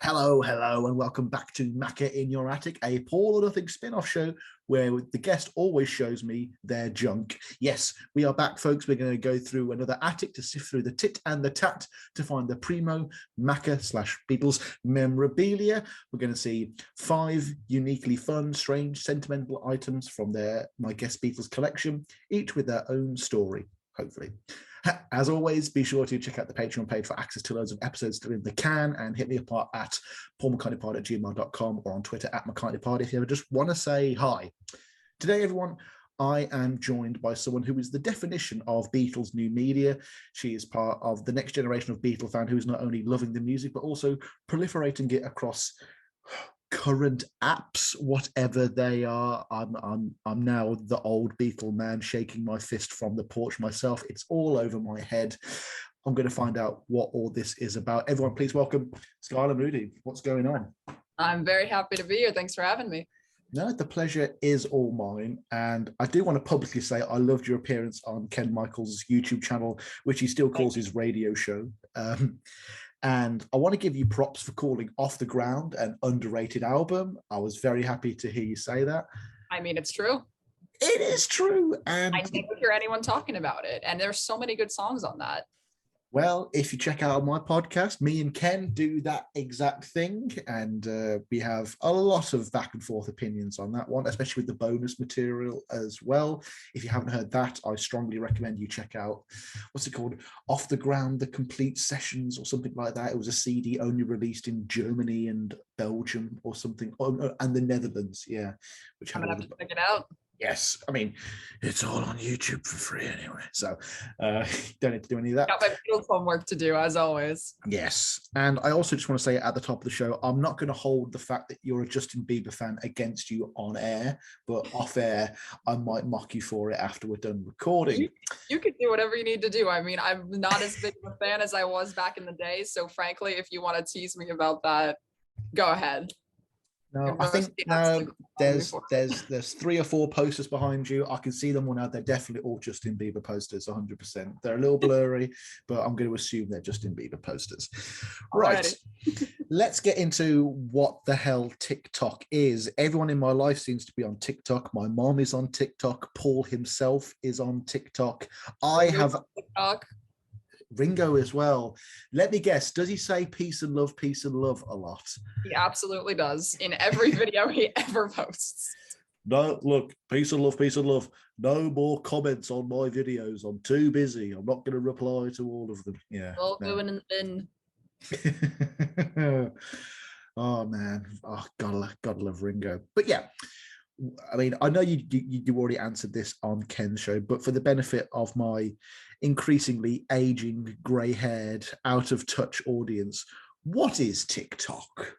Hello, hello, and welcome back to Macca in Your Attic, a Paul or Nothing spin-off show where the guest always shows me their junk. Yes, we are back, folks. We're going to go through another attic to sift through the tit and the tat to find the primo Macca/Beatles memorabilia. We're going to see 5 uniquely fun, strange, sentimental items from my guest Beatles collection, each with their own story, hopefully. As always, be sure to check out the Patreon page for access to loads of episodes still in the can, and hit me up at paulmccartneypod@gmail.com or on Twitter at McCartneypod if you ever just want to say hi. Today, everyone, I am joined by someone who is the definition of Beatles new media. She is part of the next generation of Beatle fan who is not only loving the music, but also proliferating it across current apps, whatever they are. I'm now the old Beatle man shaking my fist from the porch myself. It's all over my head. I'm going to find out what all this is about. Everyone, please welcome Sklyar Moody. What's going on? I'm very happy to be here. Thanks for having me. No, the pleasure is all mine. And I do want to publicly say I loved your appearance on Ken Michaels' YouTube channel, which he still calls his radio show. And I want to give you props for calling Off the Ground an underrated album. I was very happy to hear you say that. I mean, it's true. It is true. And I never hear anyone talking about it. And there's so many good songs on that. Well, if you check out my podcast, me and Ken do that exact thing. And we have a lot of back and forth opinions on that one, especially with the bonus material as well. If you haven't heard that, I strongly recommend you check out, what's it called? Off the Ground, the Complete Sessions or something like that. It was a CD only released in Germany and Belgium or something, and the Netherlands, yeah. Which I'm going to have to check it out. Yes, I mean, it's all on YouTube for free anyway, so don't need to do any of that. Got my Beatles homework to do, as always. Yes, and I also just want to say at the top of the show, I'm not going to hold the fact that you're a Justin Bieber fan against you on air, but off air, I might mock you for it after we're done recording. You can do whatever you need to do. I mean, I'm not as big of a fan as I was back in the day, so frankly, if you want to tease me about that, go ahead. No, I think there's 3 or 4 posters behind you. I can see them all now. They're definitely all Justin Bieber posters, 100%. They're a little blurry, but I'm going to assume they're Justin Bieber posters. Right. Let's get into what the hell TikTok is. Everyone in my life seems to be on TikTok. My mom is on TikTok. Paul himself is on TikTok. I have TikTok. Ringo as well. Let me guess, does he say peace and love a lot? He absolutely does in every video he ever posts. No, look, peace and love. No more comments on my videos. I'm too busy. I'm not going to reply to all of them. Yeah. All going in the bin. Oh man. Oh, gotta love Ringo. But yeah, I mean, I know you already answered this on Ken's show, but for the benefit of my increasingly aging, grey-haired, out-of-touch audience, what is TikTok?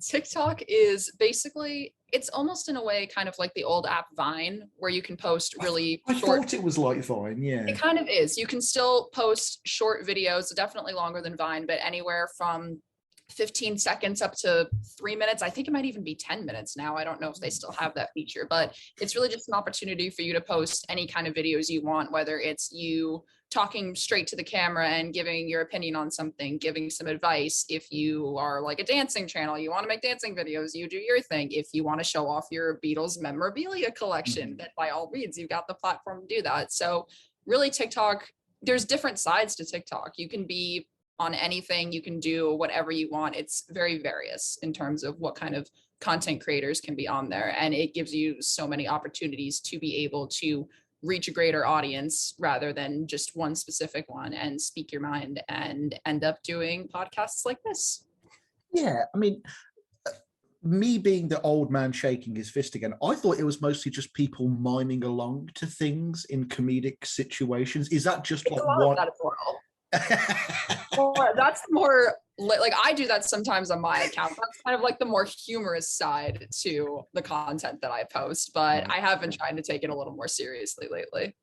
TikTok is basically, it's almost in a way kind of like the old app Vine, where you can post really I thought it was like Vine, yeah. It kind of is. You can still post short videos, definitely longer than Vine, but anywhere from 15 seconds up to 3 minutes. I think it might even be 10 minutes now. I don't know if they still have that feature, but it's really just an opportunity for you to post any kind of videos you want, whether it's you talking straight to the camera and giving your opinion on something, giving some advice. If you are like a dancing channel, you want to make dancing videos, you do your thing. If you want to show off your Beatles memorabilia collection, then by all means, you've got the platform to do that. So really TikTok, there's different sides to TikTok. You can be on anything, you can do whatever you want. It's very various in terms of what kind of content creators can be on there. And it gives you so many opportunities to be able to reach a greater audience rather than just one specific one and speak your mind and end up doing podcasts like this. Yeah, I mean, me being the old man shaking his fist again, I thought it was mostly just people miming along to things in comedic situations. Is that just like what? That as well. Well, that's more like I do that sometimes on my account. That's kind of like the more humorous side to the content that I post, but I have been trying to take it a little more seriously lately.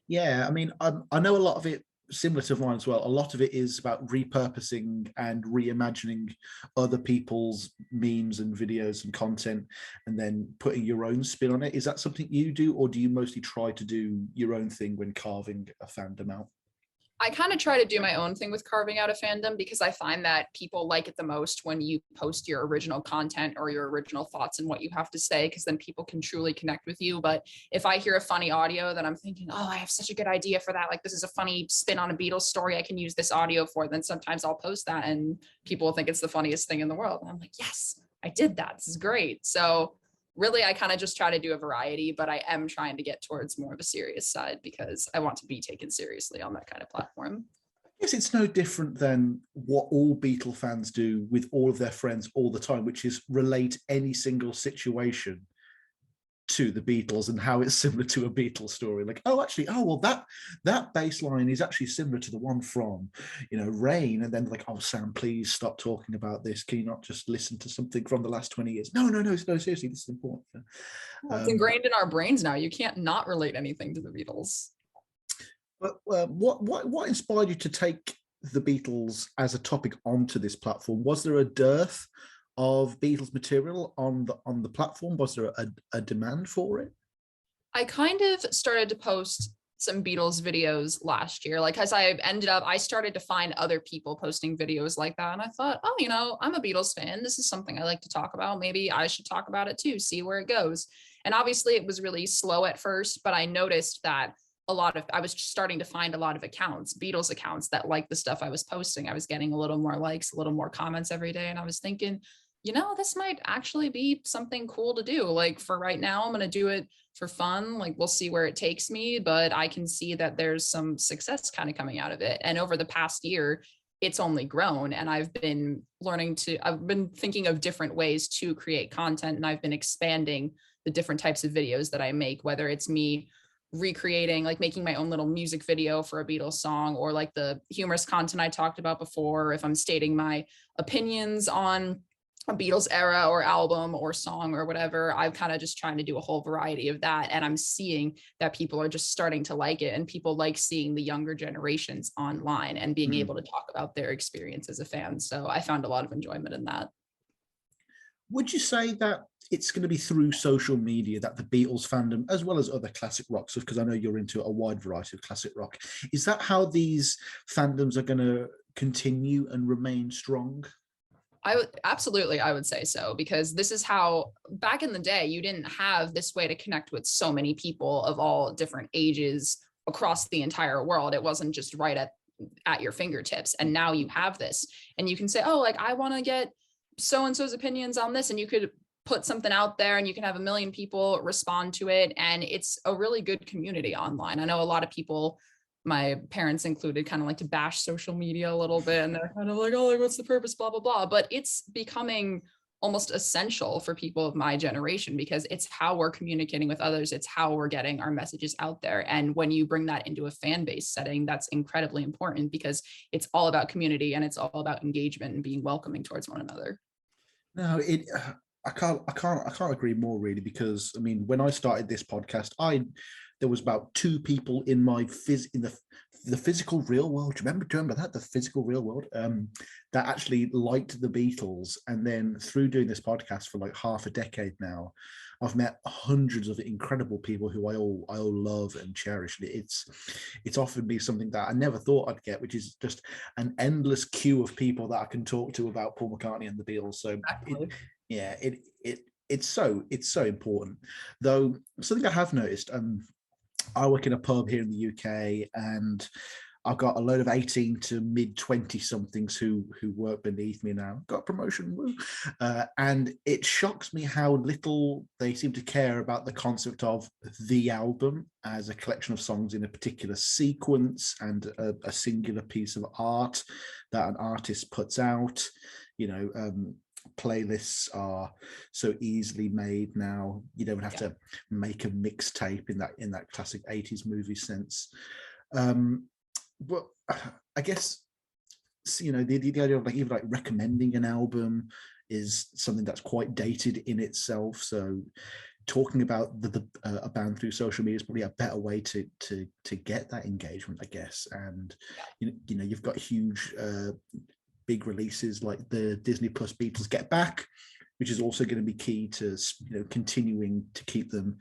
Yeah, I mean, I know a lot of it, similar to mine as well, a lot of it is about repurposing and reimagining other people's memes and videos and content and then putting your own spin on it. Is that something you do, or do you mostly try to do your own thing when carving a fandom out? I kind of try to do my own thing with carving out a fandom because I find that people like it the most when you post your original content or your original thoughts and what you have to say, because then people can truly connect with you. But if I hear a funny audio that I'm thinking, oh, I have such a good idea for that, like this is a funny spin on a Beatles story, I can use this audio for, then sometimes I'll post that and people will think it's the funniest thing in the world. And I'm like, yes, I did that. This is great. So really, I kind of just try to do a variety, but I am trying to get towards more of a serious side because I want to be taken seriously on that kind of platform. Yes, it's no different than what all Beatle fans do with all of their friends all the time, which is relate any single situation to the Beatles and how it's similar to a Beatles story. Like, oh, actually, oh, well, that bass line is actually similar to the one from, Rain. And then like, oh, Sam, please stop talking about this. Can you not just listen to something from the last 20 years? No, seriously, this is important. Well, it's ingrained in our brains now. You can't not relate anything to the Beatles. But what inspired you to take the Beatles as a topic onto this platform? Was there a dearth of Beatles material on the platform? Was there a demand for it? I kind of started to post some Beatles videos last year. Like as I started to find other people posting videos like that. And I thought, oh, I'm a Beatles fan. This is something I like to talk about. Maybe I should talk about it too, see where it goes. And obviously it was really slow at first, but I noticed that I was starting to find a lot of accounts, Beatles accounts that liked the stuff I was posting. I was getting a little more likes, a little more comments every day. And I was thinking, this might actually be something cool to do. Like for right now, I'm going to do it for fun. Like we'll see where it takes me, but I can see that there's some success kind of coming out of it. And over the past year, it's only grown. And I've been thinking of different ways to create content. And I've been expanding the different types of videos that I make, whether it's me recreating, like making my own little music video for a Beatles song, or like the humorous content I talked about before, if I'm stating my opinions on a Beatles era or album or song or whatever. I'm kind of just trying to do a whole variety of that. And I'm seeing that people are just starting to like it, and people like seeing the younger generations online and being able to talk about their experience as a fan. So I found a lot of enjoyment in that. Would you say that it's going to be through social media that the Beatles fandom, as well as other classic rock stuff, because I know you're into a wide variety of classic rock, is that how these fandoms are going to continue and remain strong? I would say so, because this is how, back in the day, you didn't have this way to connect with so many people of all different ages across the entire world. It wasn't just right at your fingertips. And now you have this, and you can say, oh, like I want to get so-and-so's opinions on this. And you could put something out there and you can have a million people respond to it. And it's a really good community online. I know a lot of people, my parents included, kind of like to bash social media a little bit, and they're kind of like, oh, like, what's the purpose, blah, blah, blah. But it's becoming almost essential for people of my generation, because it's how we're communicating with others. It's how we're getting our messages out there. And when you bring that into a fan base setting, that's incredibly important, because it's all about community and it's all about engagement and being welcoming towards one another. No, I can't agree more, really, because I mean, when I started this podcast, there was about two people in my in the physical real world. Do you remember that? The physical real world, that actually liked the Beatles. And then through doing this podcast for like half a decade now, I've met hundreds of incredible people who I all love and cherish. It's offered me something that I never thought I'd get, which is just an endless queue of people that I can talk to about Paul McCartney and the Beatles. So it's so important. Though something I have noticed, I work in a pub here in the UK, and I've got a load of 18 to mid 20 somethings who work beneath me now. Got a promotion, woo. And it shocks me how little they seem to care about the concept of the album as a collection of songs in a particular sequence and a singular piece of art that an artist puts out. Playlists are so easily made now. You don't have to make a mixtape in that classic 80s movie sense. But I guess the idea of even recommending an album is something that's quite dated in itself. So talking about a band through social media is probably a better way to get that engagement, I guess. And you've got huge big releases like the Disney Plus Beatles Get Back, which is also going to be key to continuing to keep them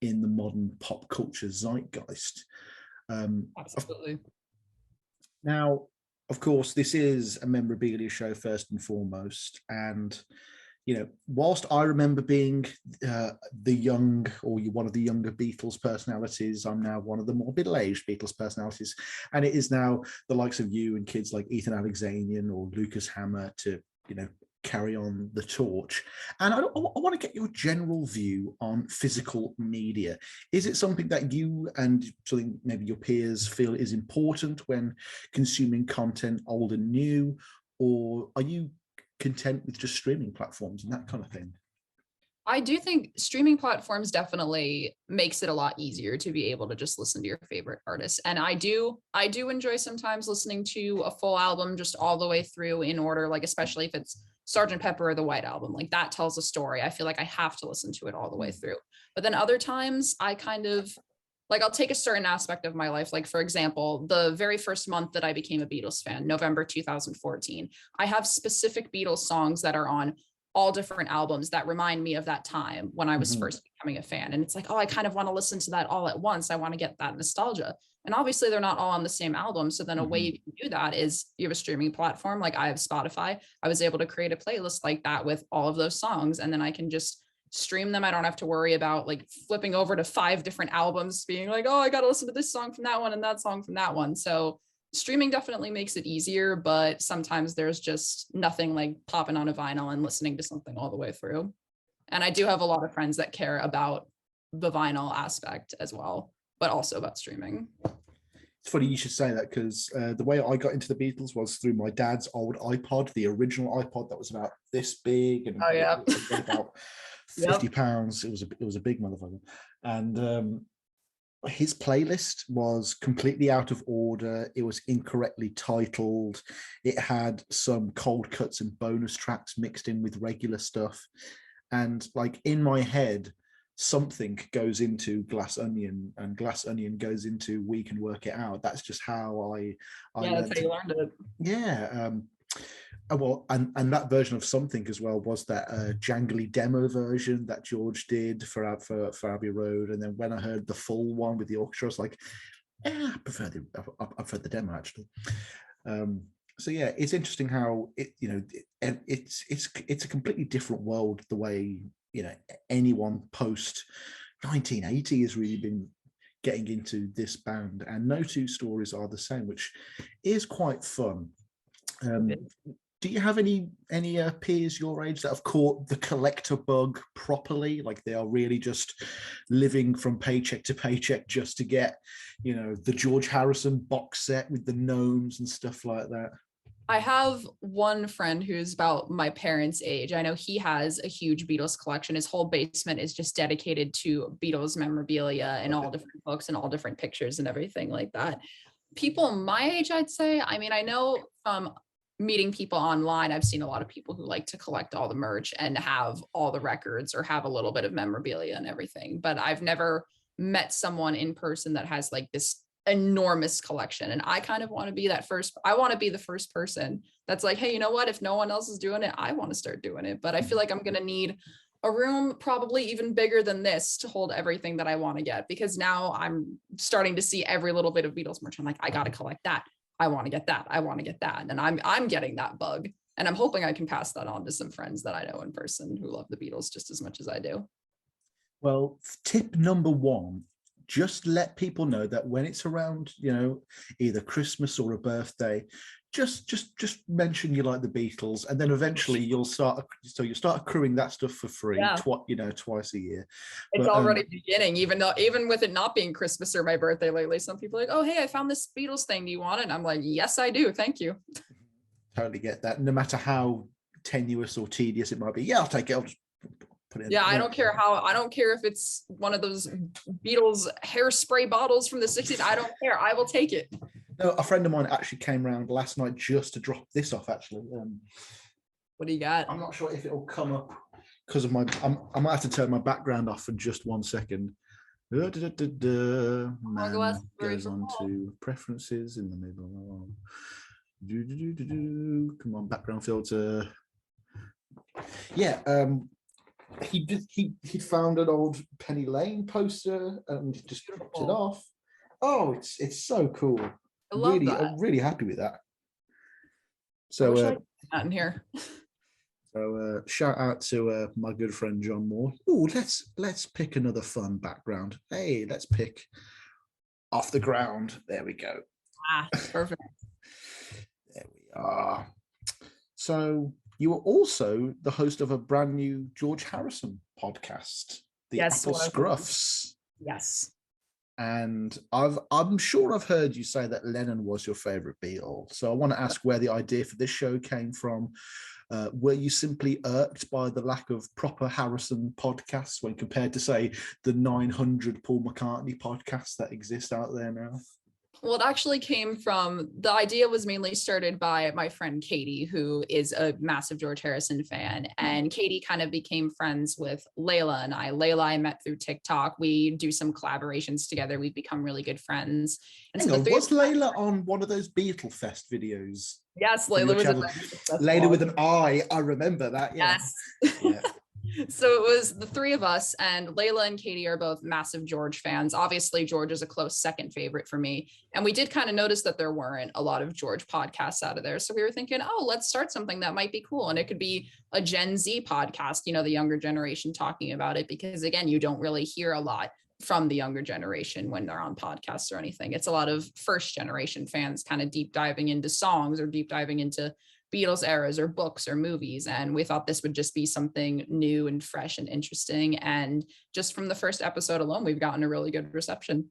in the modern pop culture zeitgeist. Absolutely. Now, of course, this is a memorabilia show first and foremost, and whilst I remember being the young or one of the younger Beatles personalities, I'm now one of the more middle-aged Beatles personalities, and it is now the likes of you and kids like Ethan Alexanian or Lucas Hammer to carry on the torch. And I want to get your general view on physical media. Is it something that you and something maybe your peers feel is important when consuming content, old and new, or are you content with just streaming platforms and that kind of thing? I do think streaming platforms definitely makes it a lot easier to be able to just listen to your favorite artists. And I do enjoy sometimes listening to a full album just all the way through in order, like especially if it's Sgt. Pepper or the White Album, like that tells a story. I feel like I have to listen to it all the way through. But then other times I kind of like I'll take a certain aspect of my life. Like, for example, the very first month that I became a Beatles fan, November 2014, I have specific Beatles songs that are on all different albums that remind me of that time when I was first becoming a fan. And it's like, oh, I kind of want to listen to that all at once. I want to get that nostalgia. And obviously they're not all on the same album. So then a way you can do that is you have a streaming platform. Like I have Spotify. I was able to create a playlist like that with all of those songs. And then I can just stream them. I don't have to worry about like flipping over to 5 different albums being like, oh, I got to listen to this song from that one and that song from that one. So streaming definitely makes it easier, but sometimes there's just nothing like popping on a vinyl and listening to something all the way through. And I do have a lot of friends that care about the vinyl aspect as well, but also about streaming. It's funny you should say that because the way I got into the Beatles was through my dad's old iPod, the original iPod that was about this big and it was about £50. It was a big motherfucker, and his playlist was completely out of order. It was incorrectly titled. It had some cold cuts and bonus tracks mixed in with regular stuff, and like in my head, something goes into Glass Onion and Glass Onion goes into We Can Work It Out. That's just how I that's how you learned it. Yeah. Well, and that version of Something as well was that jangly demo version that George did for Abbey Road. And then when I heard the full one with the orchestra, I was like, I prefer the demo actually. So yeah, it's interesting how it's a completely different world the way anyone post 1980 has really been getting into this band, and no two stories are the same, which is quite fun. Do you have any peers your age that have caught the collector bug properly? Like they are really just living from paycheck to paycheck just to get, the George Harrison box set with the gnomes and stuff like that? I have one friend who's about my parents' age. I know he has a huge Beatles collection. His whole basement is just dedicated to Beatles memorabilia and all different books and all different pictures and everything like that. People my age, I'd say, I mean, I know from meeting people online, I've seen a lot of people who like to collect all the merch and have all the records or have a little bit of memorabilia and everything. But I've never met someone in person that has like this enormous collection. And I kind of want to be I want to be the first person that's like, hey, you know what? If no one else is doing it, I want to start doing it. But I feel like I'm going to need a room probably even bigger than this to hold everything that I want to get, because now I'm starting to see every little bit of Beatles merch. I'm like, I got to collect that. I want to get that. I want to get that. And I'm getting that bug. And I'm hoping I can pass that on to some friends that I know in person who love the Beatles just as much as I do. Well, tip number 1, just let people know that when it's around, either Christmas or a birthday, just mention you like the Beatles, and then eventually you'll start accruing that stuff for free, twice a year. It's already beginning, even with it not being Christmas or my birthday lately. Some people are like, oh, hey, I found this Beatles thing. Do you want it? And I'm like, yes, I do. Thank you. Totally get that. No matter how tenuous or tedious it might be. Yeah, I'll take it. I'll just put it in. I don't care if it's one of those Beatles hairspray bottles from the 60s. I don't care. I will take it. No, a friend of mine actually came around last night just to drop this off, actually. What do you got? I'm not sure if it'll come up because of I might have to turn my background off for just 1 second. Man goes on to preferences in the middle. Come on, background filter. Yeah, he found an old Penny Lane poster and just dropped it off. Oh, it's so cool. I love that. I'm really happy with that. I So, wish I could put that in here. shout out to my good friend John Moore. Oh, let's pick another fun background. Hey, let's pick Off the Ground. There we go. Perfect. There we are. So you are also the host of a brand new George Harrison podcast, the Apple Scruffs. Yes. And I'm sure I've heard you say that Lennon was your favorite Beatle. So I want to ask where the idea for this show came from. Were you simply irked by the lack of proper Harrison podcasts when compared to, say, the 900 Paul McCartney podcasts that exist out there now? Well, it actually came from, the idea was mainly started by my friend Katie, who is a massive George Harrison fan. And Katie kind of became friends with Layla and I. Layla I met through TikTok. We do some collaborations together. We've become really good friends. And Hang on, was Layla on one of those Beatle Fest videos? Yes, Layla was Layla with an I. I remember that. Yeah. Yes. Yeah. So it was the three of us, and Layla and Katie are both massive George fans. Obviously, George is a close second favorite for me. And we did kind of notice that there weren't a lot of George podcasts out of there. So we were thinking, oh, let's start something that might be cool. And it could be a Gen Z podcast, you know, the younger generation talking about it, because again, you don't really hear a lot from the younger generation when they're on podcasts or anything. It's a lot of first generation fans kind of deep diving into songs or deep diving into Beatles eras or books or movies. And we thought this would just be something new and fresh and interesting. And just from the first episode alone, we've gotten a really good reception.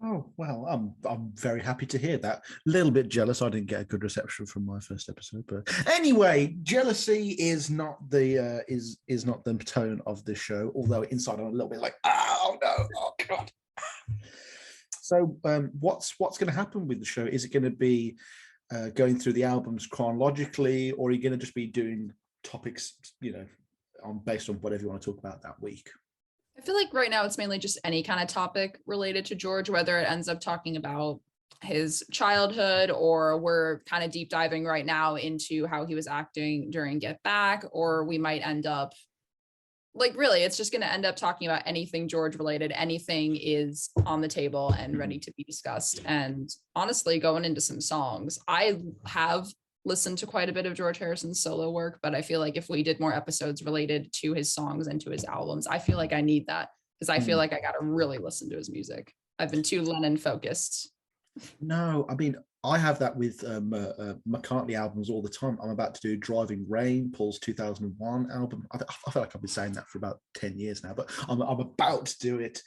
Oh, well, I'm very happy to hear that. A little bit jealous I didn't get a good reception from my first episode, but anyway, jealousy is not the is not the tone of this show, although inside I'm a little bit like, oh no, oh god. So what's going to happen with the show? Is it going to be going through the albums chronologically, or are you going to just be doing topics, you know, based on whatever you want to talk about that week? I feel like right now it's mainly just any kind of topic related to George, whether it ends up talking about his childhood, or we're kind of deep diving right now into how he was acting during Get Back, or we might end up like, really, it's just going to end up talking about anything George related. Anything is on the table and ready to be discussed. And honestly, going into some songs, I have listened to quite a bit of George Harrison's solo work, but I feel like if we did more episodes related to his songs and to his albums, I feel like I need that, because I feel like I got to really listen to his music. I've been too Lennon focused. No, I mean, I have that with McCartney albums all the time. I'm about to do Driving Rain, Paul's 2001 album. I feel like I've been saying that for about 10 years now, but I'm about to do it.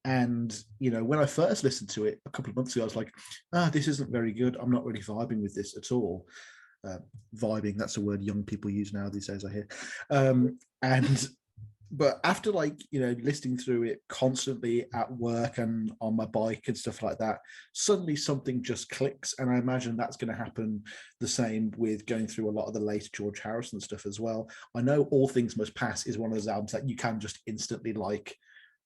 And, you know, when I first listened to it a couple of months ago, I was like, this isn't very good. I'm not really vibing with this at all. Vibing, that's a word young people use now these days, I hear. But after, like, you know, listening through it constantly at work and on my bike and stuff like that, suddenly something just clicks. And I imagine that's going to happen the same with going through a lot of the late George Harrison stuff as well. I know All Things Must Pass is one of those albums that you can just instantly like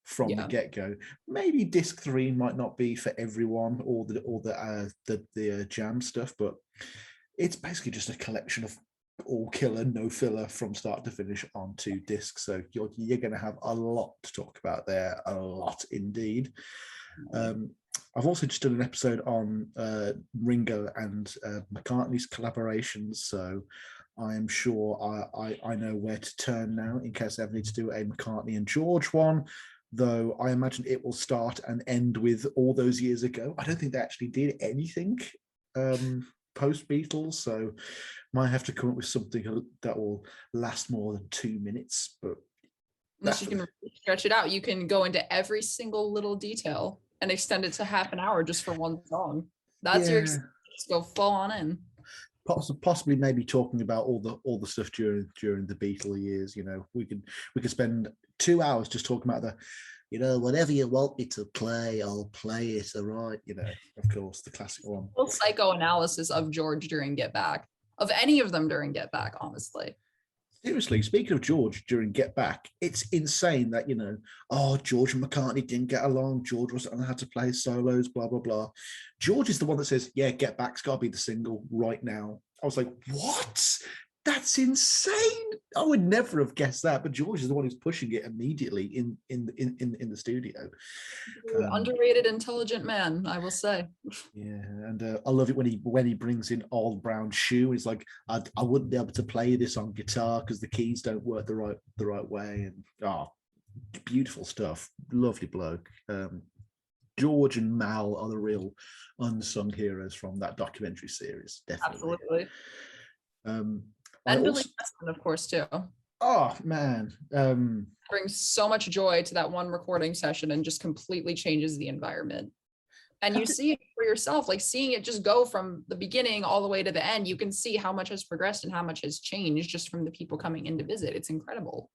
from the get-go. Maybe disc 3 might not be for everyone, or the jam stuff, but it's basically just a collection of all killer, no filler from start to finish on 2 discs. So you're going to have a lot to talk about there, a lot indeed. I've also just done an episode on Ringo and McCartney's collaborations, so I am sure I know where to turn now in case I ever need to do a McCartney and George one, though I imagine it will start and end with all those years ago. I don't think they actually did anything post Beatles, so might have to come up with something that will last more than 2 minutes. But unless you can stretch it out, you can go into every single little detail and extend it to half an hour just for one song. That's your just go full on in. Possibly maybe talking about all the stuff during the Beatle years. You know, we could spend 2 hours just talking about the, you know, whatever you want me to play, I'll play it. All right, you know, of course, the classic one. Full psychoanalysis of George during Get Back, of any of them during Get Back, honestly. Seriously, speaking of George during Get Back, it's insane that, you know, George and McCartney didn't get along. George wasn't how to play solos, blah, blah, blah. George is the one that says, yeah, Get Back's got to be the single right now. I was like, what? That's insane. I would never have guessed that, but George is the one who's pushing it immediately in the studio. Underrated, intelligent man, I will say. Yeah, and I love it when he brings in Old Brown Shoe. He's like, I wouldn't be able to play this on guitar because the keys don't work the right way. And beautiful stuff. Lovely bloke. George and Mal are the real unsung heroes from that documentary series. Definitely. Absolutely. I Billy also, Preston, of course, too. oh man, Brings so much joy to that one recording session and just completely changes the environment. And you see it for yourself, like seeing it just go from the beginning all the way to the end. You can see how much has progressed and how much has changed just from the people coming in to visit. It's incredible.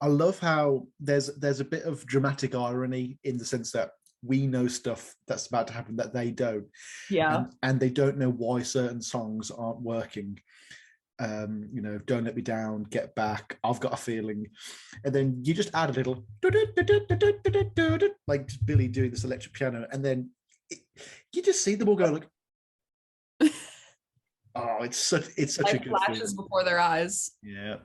I love how there's a bit of dramatic irony in the sense that we know stuff that's about to happen that they don't. Yeah. And they don't know why certain songs aren't working. Don't Let Me Down, Get Back, I've Got a Feeling. And then you just add a little like Billy doing this electric piano, and then you just see them all go like, oh, it's such a good flashes feeling. before their eyes. Yeah.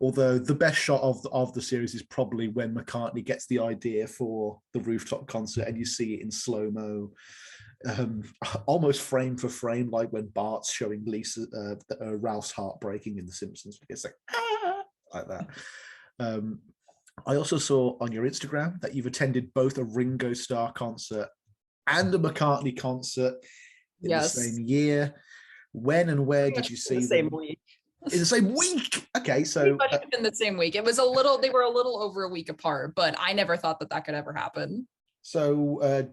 Although the best shot of the series is probably when McCartney gets the idea for the rooftop concert and you see it in slow-mo, almost frame for frame, like when Bart's showing Lisa Ralph's heart breaking in The Simpsons. It's like like that. I also saw on your Instagram that you've attended both a Ringo Starr concert and a McCartney concert in the same year. When and where did you see them? Same week. In the same week. Okay, so in the same week. They were a little over a week apart, but I never thought that could ever happen. So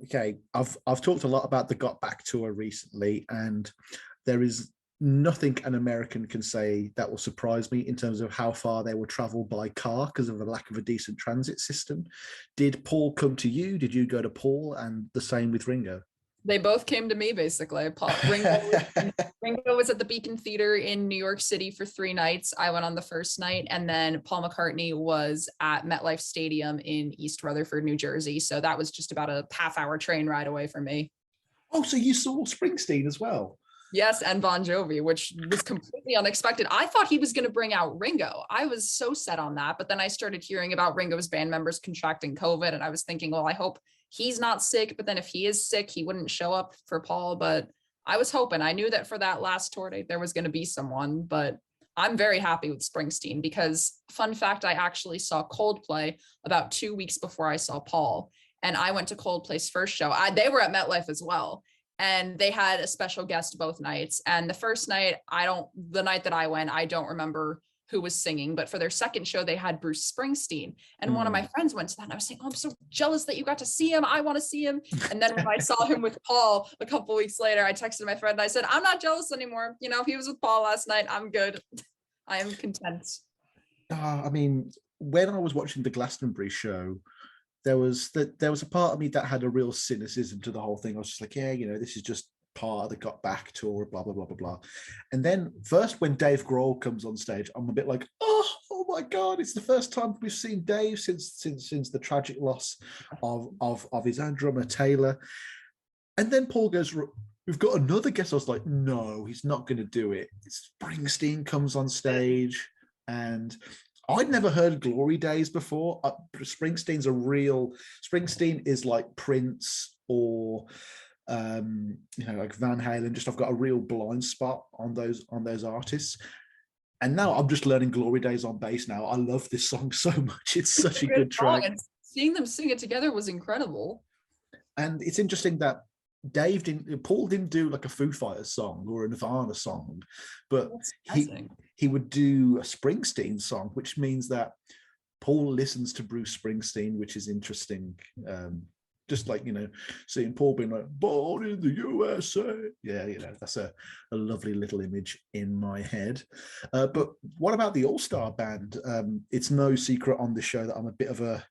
okay, I've talked a lot about the Got Back tour recently, and there is nothing an American can say that will surprise me in terms of how far they will travel by car because of the lack of a decent transit system. Did Paul come to you? Did you go to Paul? And the same with Ringo? They both came to me, basically. Ringo was at the Beacon Theater in New York City for 3 nights. I went on the first night, and then Paul McCartney was at MetLife Stadium in East Rutherford, New Jersey. So that was just about a half-hour train ride away from me. Oh, so you saw Springsteen as well? Yes, and Bon Jovi, which was completely unexpected. I thought he was going to bring out Ringo. I was so set on that. But then I started hearing about Ringo's band members contracting COVID, and I was thinking, well, I hope he's not sick. But then if he is sick, he wouldn't show up for Paul. But I was hoping. I knew that for that last tour date, there was going to be someone. But I'm very happy with Springsteen because, fun fact, I actually saw Coldplay about 2 weeks before I saw Paul. And I went to Coldplay's first show. They were at MetLife as well. And they had a special guest both nights. And the first night, the night that I went, I don't remember who was singing, but for their second show, they had Bruce Springsteen. And one of my friends went to that, and I was saying, oh, I'm so jealous that you got to see him. I want to see him. And then when I saw him with Paul a couple weeks later, I texted my friend and I said, I'm not jealous anymore. He was with Paul last night. I'm good. I am content. I mean, when I was watching the Glastonbury show, there was a part of me that had a real cynicism to the whole thing. I was just like, yeah, this is just part of the Got Back tour, blah, blah, blah, blah, blah. And then first when Dave Grohl comes on stage, I'm a bit like, oh my God, it's the first time we've seen Dave since the tragic loss of his own drummer, Taylor. And then Paul goes, we've got another guest. I was like, no, he's not going to do it. Springsteen comes on stage, and I'd never heard Glory Days before. Springsteen is like Prince or like Van Halen. Just I've got a real blind spot on those artists. And now I'm just learning Glory Days on bass now. I love this song so much. It's such a good track. And seeing them sing it together was incredible. And it's interesting that Paul didn't do like a Foo Fighters song or a Nirvana song, but he would do a Springsteen song, which means that Paul listens to Bruce Springsteen, which is interesting. Just like, seeing Paul being like, born in the USA. Yeah, that's a lovely little image in my head. But what about the All-Star Band? It's no secret on the show that I'm a bit of a,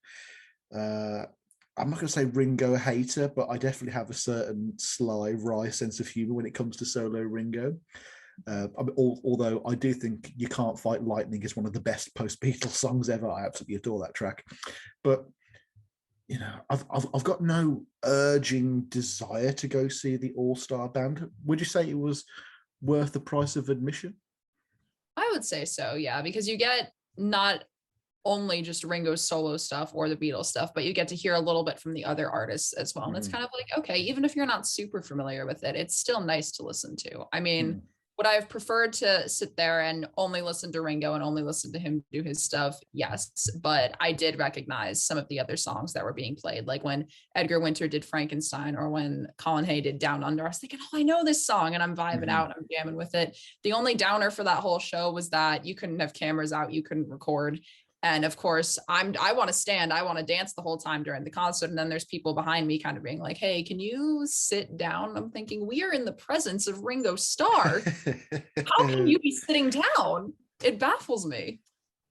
I'm not going to say Ringo hater, but I definitely have a certain sly, wry sense of humor when it comes to solo Ringo. Although I do think You Can't Fight Lightning is one of the best post-Beatles songs ever. I absolutely adore that track. But I've got no urging desire to go see the All-Star Band. Would you say it was worth the price of admission? I would say so, yeah, because you get not only just Ringo's solo stuff or the Beatles stuff, but you get to hear a little bit from the other artists as well. And it's kind of like, okay, even if you're not super familiar with it, it's still nice to listen to. I mean, would I have preferred to sit there and only listen to Ringo and only listen to him do his stuff? Yes. But I did recognize some of the other songs that were being played. Like when Edgar Winter did Frankenstein or when Colin Hay did Down Under, I was thinking, oh, I know this song, and I'm vibing out, I'm jamming with it. The only downer for that whole show was that you couldn't have cameras out, you couldn't record. And of course, I want to stand, I want to dance the whole time during the concert. And then there's people behind me kind of being like, hey, can you sit down? I'm thinking, we are in the presence of Ringo Starr. How can you be sitting down? It baffles me.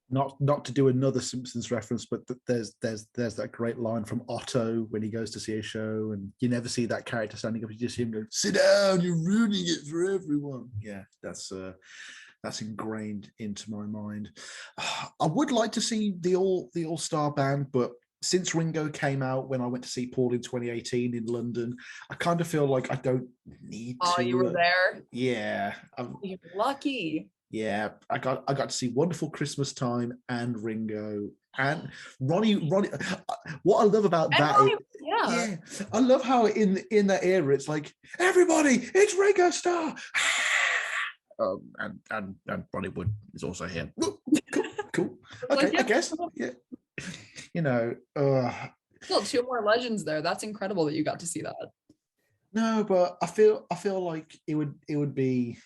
Not to do another Simpsons reference, but there's that great line from Otto when he goes to see a show, and you never see that character standing up. You just hear him go, "Sit down, you're ruining it for everyone." Yeah, that's ingrained into my mind. I would like to see the all-star band, but since Ringo came out when I went to see Paul in 2018 in London, I kind of feel like I don't need to. Oh, you were there? Yeah. You're lucky. Yeah, I got to see Wonderful Christmas Time and Ringo and Ronnie. What I love about that, I love how in that era it's like, everybody, it's Ringo Starr. And Ronnie Wood is also here. Cool. Okay, I guess. Yeah. You know, still two more legends there. That's incredible that you got to see that. No, but I feel like it would be.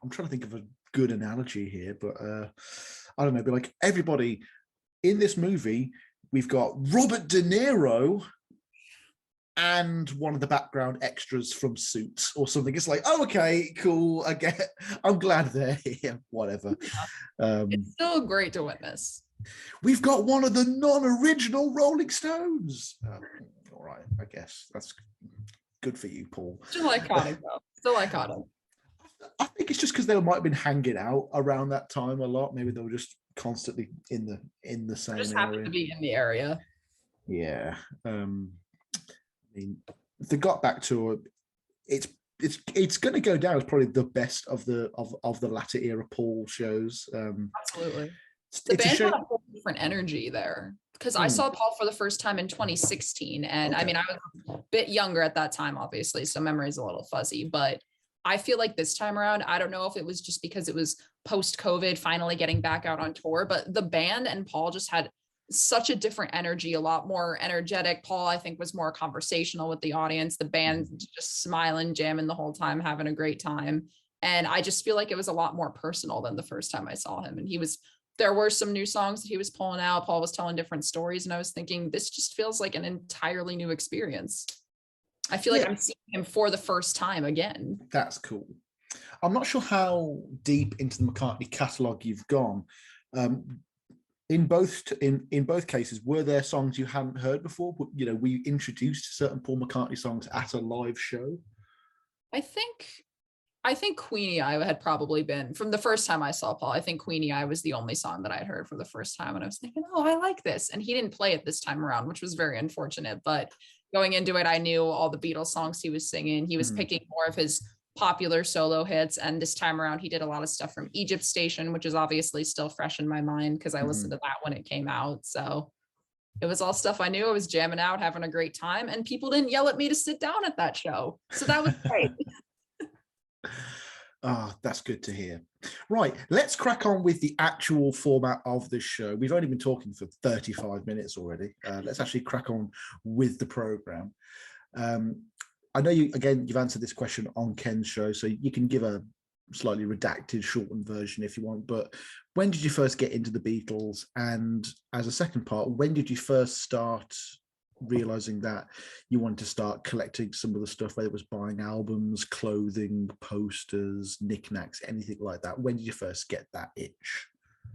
I'm trying to think of a good analogy here, but I don't know. But like, everybody in this movie, we've got Robert De Niro and one of the background extras from Suits or something. It's like, oh, okay, cool. I'm glad they're here. Whatever. It's still great to witness. We've got one of the non-original Rolling Stones. All right, I guess that's good for you, Paul. Still iconic, though. Still iconic. I think it's just because they might have been hanging out around that time a lot. Maybe they were just constantly in the same area. Just happened to be in the area. Yeah. I mean, they got back to it's going to go down as probably the best of the latter era Paul shows. Absolutely. The band had a whole different energy there, because I saw Paul for the first time in 2016, and I mean, I was a bit younger at that time, obviously, so memory is a little fuzzy, but I feel like this time around, I don't know if it was just because it was post-COVID, finally getting back out on tour, but the band and Paul just had such a different energy, a lot more energetic. Paul, I think, was more conversational with the audience. The band just smiling, jamming the whole time, having a great time. And I just feel like it was a lot more personal than the first time I saw him. And there were some new songs that he was pulling out. Paul was telling different stories. And I was thinking, this just feels like an entirely new experience. I feel like I'm seeing him for the first time again. That's cool. I'm not sure how deep into the McCartney catalogue you've gone. In both cases, were there songs you hadn't heard before? You know, we introduced certain Paul McCartney songs at a live show. I think Queenie Eye had probably been, from the first time I saw Paul, I think Queenie Eye was the only song that I had heard for the first time. And I was thinking, oh, I like this. And he didn't play it this time around, which was very unfortunate. But going into it, I knew all the Beatles songs he was singing. He was picking more of his popular solo hits. And this time around, he did a lot of stuff from Egypt Station, which is obviously still fresh in my mind because I listened to that when it came out. So it was all stuff I knew. I was jamming out, having a great time. And people didn't yell at me to sit down at that show. So that was great. Ah, that's good to hear. Right, let's crack on with the actual format of this show. We've only been talking for 35 minutes already. Let's actually crack on with the program. I know you've answered this question on Ken's show, so you can give a slightly redacted, shortened version if you want. But when did you first get into the Beatles? And as a second part, when did you first start realizing that you wanted to start collecting some of the stuff, whether it was buying albums, clothing, posters, knickknacks, anything like that? When did you first get that itch?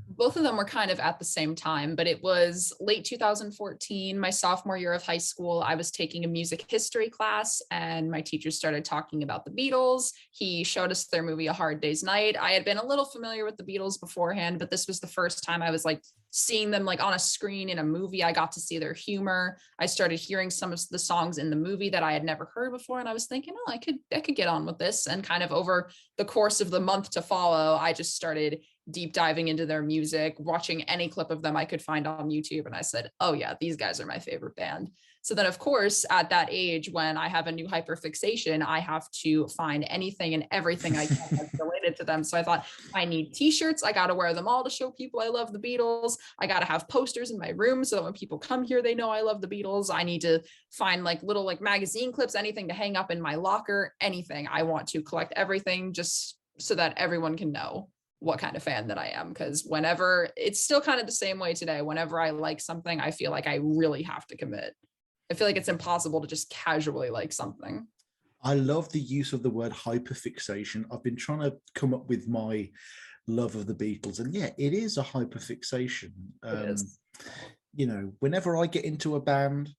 Both of them were kind of at the same time, but it was late 2014, my sophomore year of high school. I was taking a music history class and my teacher started talking about the Beatles. He showed us their movie, A Hard Day's Night. I had been a little familiar with the Beatles beforehand, but this was the first time I was like seeing them like on a screen in a movie. I got to see their humor. I started hearing some of the songs in the movie that I had never heard before. And I was thinking, oh, I could get on with this. And kind of over the course of the month to follow, I just started deep diving into their music, watching any clip of them I could find on YouTube. And I said, oh yeah, these guys are my favorite band. So then of course, at that age, when I have a new hyperfixation, I have to find anything and everything I can that's related to them. So I thought, I need t-shirts. I got to wear them all to show people I love the Beatles. I got to have posters in my room so that when people come here, they know I love the Beatles. I need to find like little like magazine clips, anything to hang up in my locker, anything. I want to collect everything just so that everyone can know what kind of fan that I am. Because whenever, it's still kind of the same way today, whenever I like something, I feel like I really have to commit. I feel like it's impossible to just casually like something. I love the use of the word hyperfixation. I've been trying to come up with my love of the Beatles, and yeah, it is a hyperfixation. It is. You know, whenever I get into a band,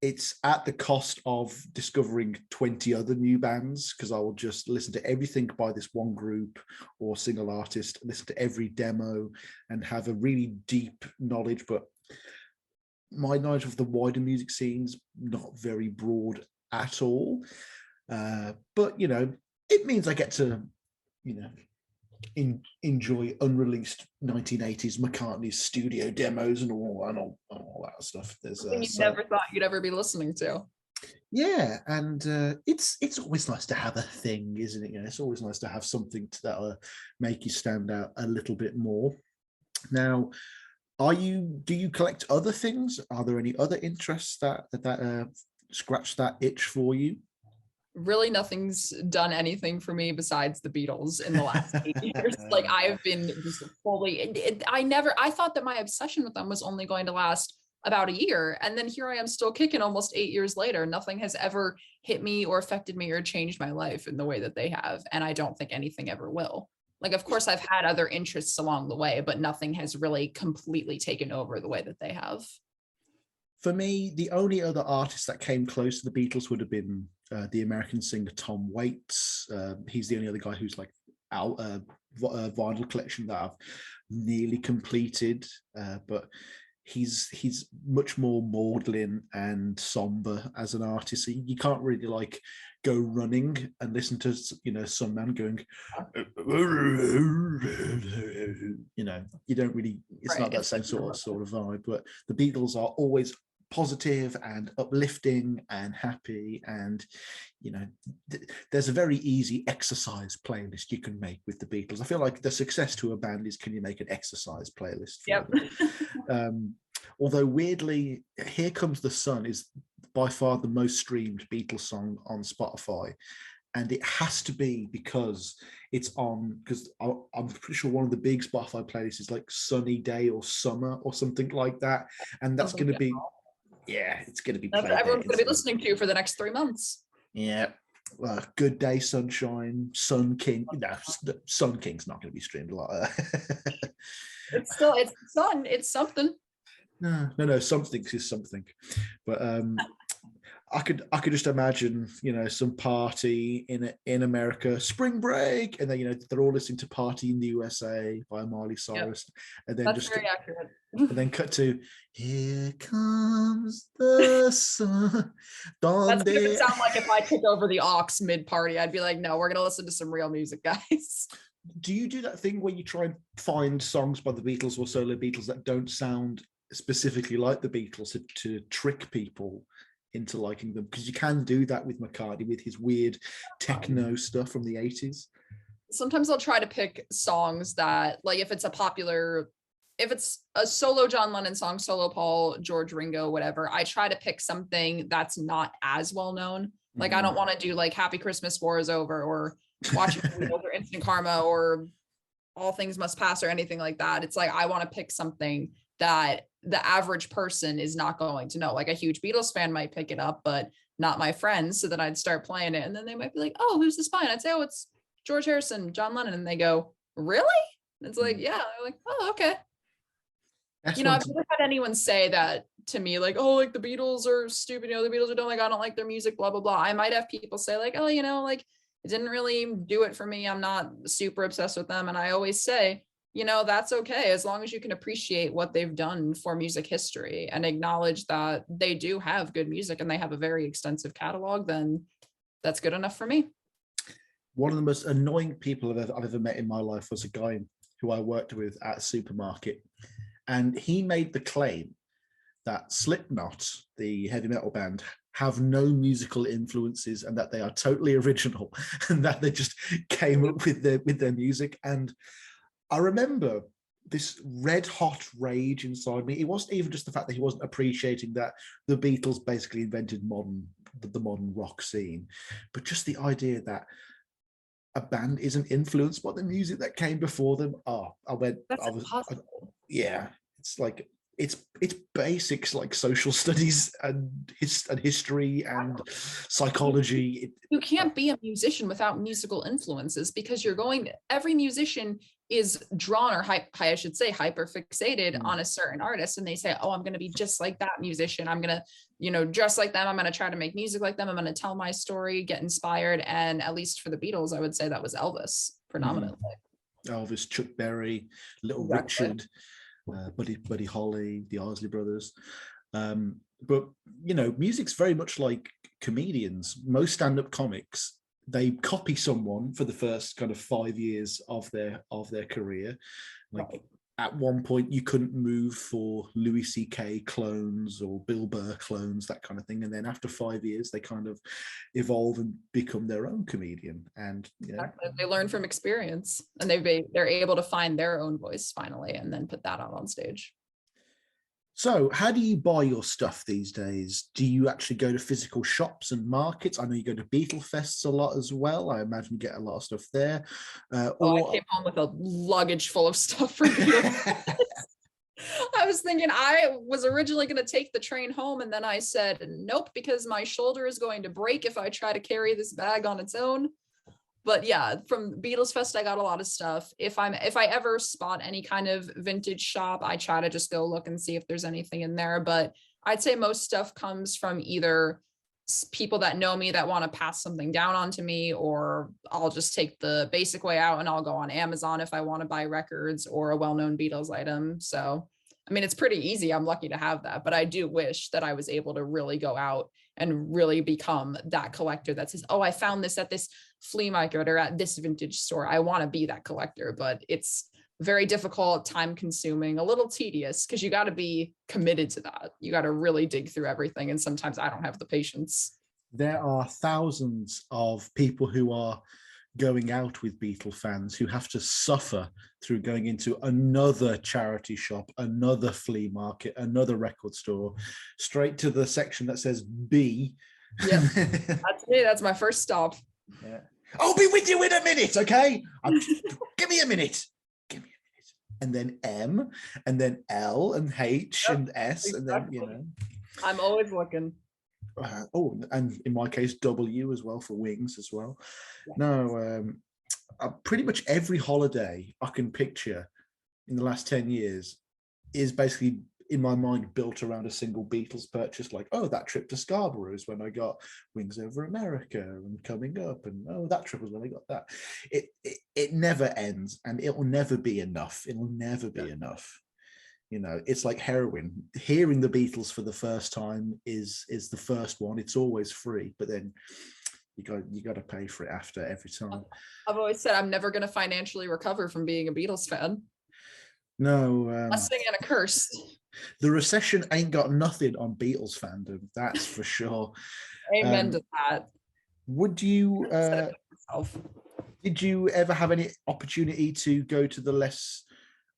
it's at the cost of discovering 20 other new bands, because I will just listen to everything by this one group or single artist, listen to every demo and have a really deep knowledge. But my knowledge of the wider music scene's not very broad at all. But, you know, it means I get to, you know, enjoy unreleased 1980s McCartney's studio demos and all that stuff. There's you never thought you'd ever be listening to. Yeah, and it's always nice to have a thing, isn't it? You know, it's always nice to have something that'll make you stand out a little bit more. Now, do you collect other things? Are there any other interests that scratch that itch for you? Really, nothing's done anything for me besides the Beatles in the last 8 years. Like I've been just fully, I thought that my obsession with them was only going to last about a year. And then here I am still kicking almost 8 years later. Nothing has ever hit me or affected me or changed my life in the way that they have. And I don't think anything ever will. Like, of course, I've had other interests along the way, but nothing has really completely taken over the way that they have. For me, the only other artist that came close to the Beatles would have been the American singer Tom Waits. He's the only other guy who's like out vinyl collection that I've nearly completed, but he's much more maudlin and somber as an artist. So you can't really like go running and listen to, you know, some man going, you know, you don't really, it's right. Not that same sort of vibe. But the Beatles are always positive and uplifting and happy, and you know, there's a very easy exercise playlist you can make with the Beatles. I feel like the success to a band is, can you make an exercise playlist for them? Although weirdly, Here Comes the Sun is by far the most streamed Beatles song on Spotify, and it has to be because it's on, because I'm pretty sure one of the big Spotify playlists is like Sunny Day or Summer or something like that, and that's going to be, yeah, it's going to be played. Everyone's going to be listening to for the next 3 months. Yeah. Good Day Sunshine, Sun King. No, Sun King's not going to be streamed a lot. It's sun. It's something. No, something is something. But I could just imagine, you know, some party in America, spring break, and then, you know, they're all listening to Party in the USA by Miley Cyrus, and then that's very accurate. And then cut to Here Comes the Sun. That's what it would sound like if I took over the aux mid party. I'd be like, no, we're gonna listen to some real music, guys. Do you do that thing where you try and find songs by the Beatles or solo Beatles that don't sound specifically like the Beatles to trick people into liking them? Because you can do that with McCartney with his weird techno stuff from the 80s. Sometimes I'll try to pick songs that, like, if it's a solo John Lennon song, solo Paul, George, Ringo, whatever, I try to pick something that's not as well known. Like, I don't want to do like Happy Christmas, War is Over, or Watching Wheels, or Instant Karma, or All Things Must Pass, or anything like that. It's like, I want to pick something that the average person is not going to know. Like, a huge Beatles fan might pick it up, but not my friends. So then I'd start playing it, and then they might be like, oh, who's this by? And I'd say, oh, it's George Harrison, John Lennon. And they go, really? And it's like, yeah. They're like, oh, okay. I've never had anyone say that to me, like, oh, like the Beatles are stupid, the Beatles are dumb, like I don't like their music, blah, blah, blah. I might have people say like, oh, like it didn't really do it for me. I'm not super obsessed with them. And I always say, that's okay. As long as you can appreciate what they've done for music history and acknowledge that they do have good music and they have a very extensive catalog, then that's good enough for me. One of the most annoying people I've ever met in my life was a guy who I worked with at a supermarket. And he made the claim that Slipknot, the heavy metal band, have no musical influences and that they are totally original and that they just came up with their music. And I remember this red hot rage inside me. It wasn't even just the fact that he wasn't appreciating that the Beatles basically invented the modern rock scene, but just the idea that a band isn't influenced by the music that came before them. Yeah, it's like it's basics like social studies and history and psychology. You can't be a musician without musical influences, because every musician is drawn, or I should say hyper fixated on a certain artist, and they say, oh, I'm going to be just like that musician. I'm going to, dress like them. I'm going to try to make music like them. I'm going to tell my story, get inspired. And at least for the Beatles, I would say that was Elvis predominantly. Elvis, Chuck Berry, Little Richard, Buddy Holly, the Isley Brothers. But music's very much like comedians. Most stand-up comics, they copy someone for the first kind of 5 years of their career. Like at one point, you couldn't move for Louis C.K. clones or Bill Burr clones, that kind of thing. And then after 5 years, they kind of evolve and become their own comedian. And they learn from experience, and they're able to find their own voice finally, and then put that out on stage. So how do you buy your stuff these days? Do you actually go to physical shops and markets? I know you go to Beatle Fests a lot as well. I imagine you get a lot of stuff there. I came home with a luggage full of stuff for Beatles. I was thinking I was originally going to take the train home, and then I said, nope, because my shoulder is going to break if I try to carry this bag on its own. But yeah, from Beatles Fest, I got a lot of stuff. If I ever spot any kind of vintage shop, I try to just go look and see if there's anything in there. But I'd say most stuff comes from either people that know me that want to pass something down onto me, or I'll just take the basic way out and I'll go on Amazon if I want to buy records or a well-known Beatles item. So, I mean, it's pretty easy. I'm lucky to have that, but I do wish that I was able to really go out and really become that collector that says, oh, I found this at this flea market or at this vintage store. I want to be that collector, but it's very difficult, time consuming, a little tedious, because you got to be committed to that. You got to really dig through everything. And sometimes I don't have the patience. There are thousands of people who are going out with Beatle fans who have to suffer through going into another charity shop, another flea market, another record store, straight to the section that says B. Yeah, that's me. That's my first stop. Yeah. I'll be with you in a minute, okay? Give me a minute. And then M, and then L, and H, and S, exactly. And then, I'm always looking. And in my case, W as well for wings as well. Yes. No, pretty much every holiday I can picture in the last 10 years is basically in my mind built around a single Beatles purchase. Like, oh, that trip to Scarborough is when I got Wings Over America and Coming Up, and oh, that trip was when I got that. It never ends, and it will never be enough. It will never be enough. It's like heroin. Hearing the Beatles for the first time is the first one. It's always free, but then you got to pay for it after every time. I've always said I'm never going to financially recover from being a Beatles fan. No, blessing and a curse. The recession ain't got nothing on Beatles fandom. That's for sure. Amen to that. Would you? Did you ever have any opportunity to go to the less,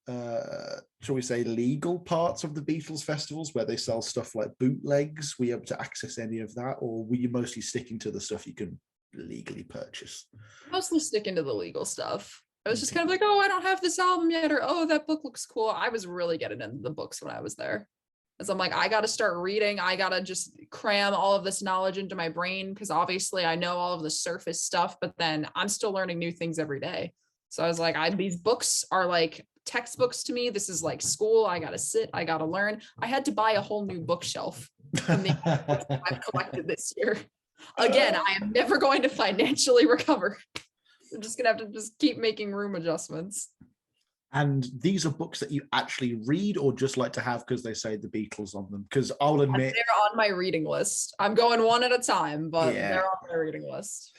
shall we say, legal parts of the Beatles festivals where they sell stuff like bootlegs? Were you able to access any of that, or were you mostly sticking to the stuff you can legally purchase? Mostly sticking to the legal stuff. I was just kind of like, oh, I don't have this album yet, or oh, that book looks cool. I was really getting into the books when I was there. As I'm like, I got to start reading. I got to just cram all of this knowledge into my brain, because obviously I know all of the surface stuff, but then I'm still learning new things every day. So I was like, these books are like textbooks to me. This is like school. I got to sit. I got to learn. I had to buy a whole new bookshelf from the books I've collected this year. Again, I am never going to financially recover. I'm just going to have to just keep making room adjustments. And these are books that you actually read or just like to have because they say the Beatles on them? Because I'll admit, they're on my reading list. I'm going one at a time, but yeah, they're on my reading list.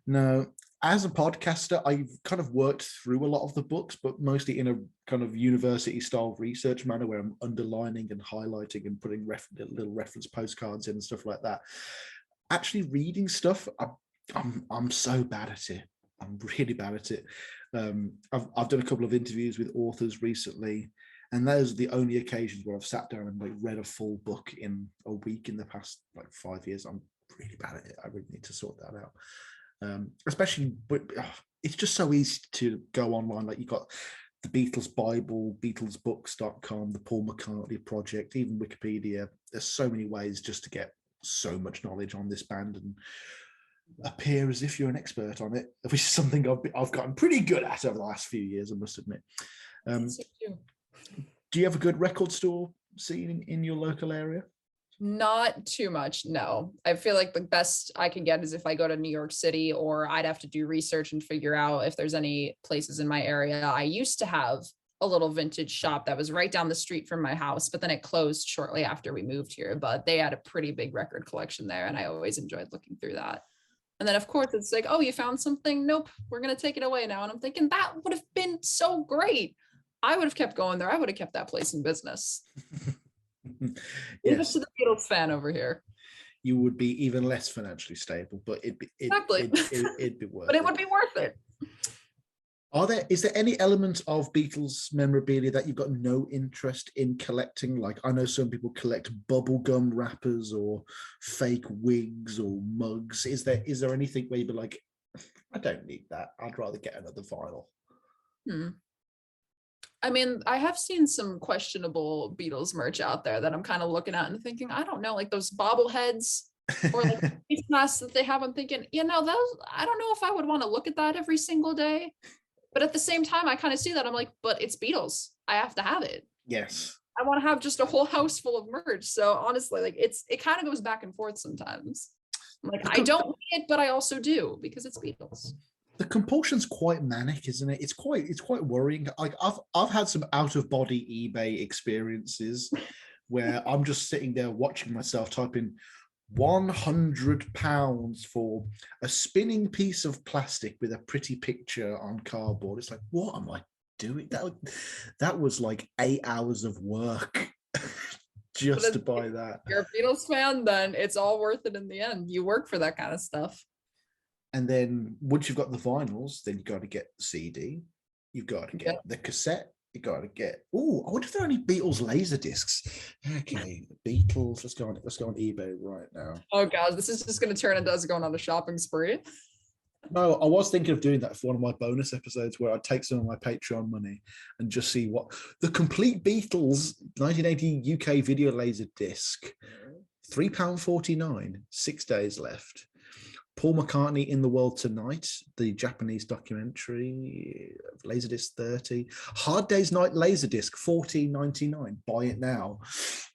no. As a podcaster, I've kind of worked through a lot of the books, but mostly in a kind of university style research manner where I'm underlining and highlighting and putting little reference postcards in and stuff like that. Actually reading stuff, I'm so bad at it. I'm really bad at it. I've done a couple of interviews with authors recently, and those are the only occasions where I've sat down and like read a full book in a week in the past like 5 years. I'm really bad at it. I really need to sort that out. Especially, but it's just so easy to go online. Like you got the Beatles Bible, BeatlesBooks.com, the Paul McCartney Project, even Wikipedia. There's so many ways just to get so much knowledge on this band and appear as if you're an expert on it, which is something I've gotten pretty good at over the last few years, I must admit. Do you have a good record store scene in your local area? Not too much, no. I feel like the best I can get is if I go to New York City, or I'd have to do research and figure out if there's any places in my area. I used to have a little vintage shop that was right down the street from my house, but then it closed shortly after we moved here. But they had a pretty big record collection there, and I always enjoyed looking through that. And then, of course, it's like, oh, you found something? Nope, we're going to take it away now. And I'm thinking that would have been so great. I would have kept going there. I would have kept that place in business. Yes, to the Beatles fan over here. You would be even less financially stable, but it'd be worth but it would be worth it. Is there any element of Beatles memorabilia that you've got no interest in collecting? Like I know some people collect bubblegum wrappers or fake wigs or mugs. Is there anything where you'd be like, I don't need that. I'd rather get another vinyl. I mean, I have seen some questionable Beatles merch out there that I'm kind of looking at and thinking, I don't know, like those bobbleheads or like face masks that they have. I'm thinking, those, I don't know if I would want to look at that every single day. But at the same time, I kind of see that. I'm like, but it's Beatles. I have to have it. Yes. I want to have just a whole house full of merch. So honestly, like it kind of goes back and forth sometimes. I'm like, I don't need it, but I also do because it's Beatles. The compulsion's quite manic, isn't it? It's quite worrying. Like I've had some out of body eBay experiences where I'm just sitting there watching myself type in £100 for a spinning piece of plastic with a pretty picture on cardboard. It's like, what am I doing? That was like 8 hours of work just to buy that. If you're a Beatles fan, then it's all worth it in the end. You work for that kind of stuff. And then once you've got the vinyls, then you got to get the CD. You've got to get the cassette. You got to get. Oh, I wonder if there are any Beatles laser discs. Okay, Beatles. Let's go on eBay right now. Oh gosh, this is just going to turn into us going on a shopping spree. No, I was thinking of doing that for one of my bonus episodes where I'd take some of my Patreon money and just see what the complete Beatles 1980 UK video laser disc, £3.49, 6 days left. Paul McCartney in the World Tonight, the Japanese documentary, Laserdisc 30. Hard Day's Night Laserdisc, $14.99. Buy it now.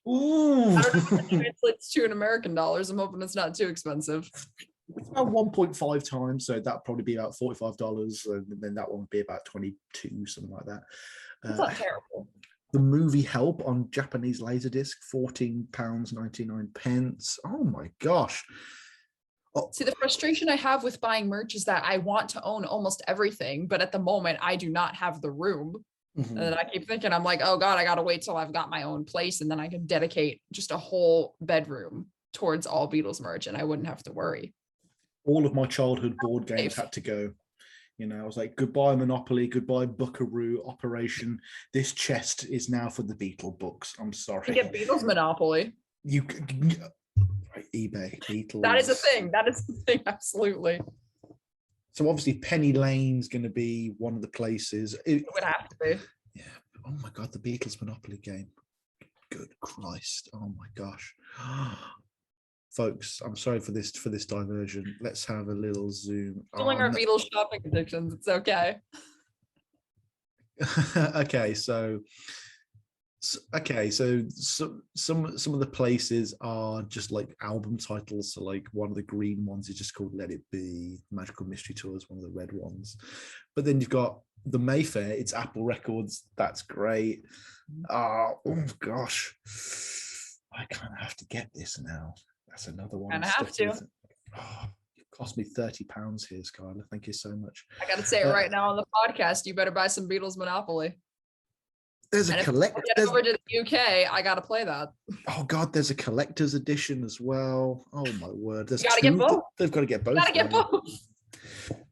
Ooh. I don't know if it translates to in American dollars. I'm hoping it's not too expensive. It's about 1.5 times, so that'd probably be about $45, and then that one would be about 22, something like that. That's not terrible. The movie Help on Japanese Laserdisc, £14.99. Oh my gosh. See, the frustration I have with buying merch is that I want to own almost everything, but at the moment I do not have the room. Mm-hmm. And then I keep thinking, I'm like, oh God, I got to wait till I've got my own place. And then I can dedicate just a whole bedroom towards all Beatles merch and I wouldn't have to worry. All of my childhood board games had to go. I was like, goodbye Monopoly, goodbye Buckaroo, Operation. This chest is now for the Beatle books. I'm sorry. You get Beatles Monopoly. eBay, Beatles. That is a thing. That is the thing. Absolutely. So obviously Penny Lane's going to be one of the places. It would have to be. Yeah. Oh my God, the Beatles Monopoly game. Good Christ. Oh my gosh. Folks, I'm sorry for this diversion. Let's have a little zoom. Doing our Beatles shopping addictions. It's okay. Okay, so Okay, so some of the places are just like album titles. So like one of the green ones is just called Let It Be. Magical Mystery Tour is one of the red ones. But then you've got the Mayfair. It's Apple Records. That's great. Oh gosh, I kind of have to get this now. That's another one. Kind of have to. It cost me £30 here, Skylar. Thank you so much. I got to say it right now on the podcast. You better buy some Beatles Monopoly. There's a collector. Get over to the UK. I got to play that. Oh God, there's a collector's edition as well. Oh my word! There's got to get both. They've got to get both. Got to get both.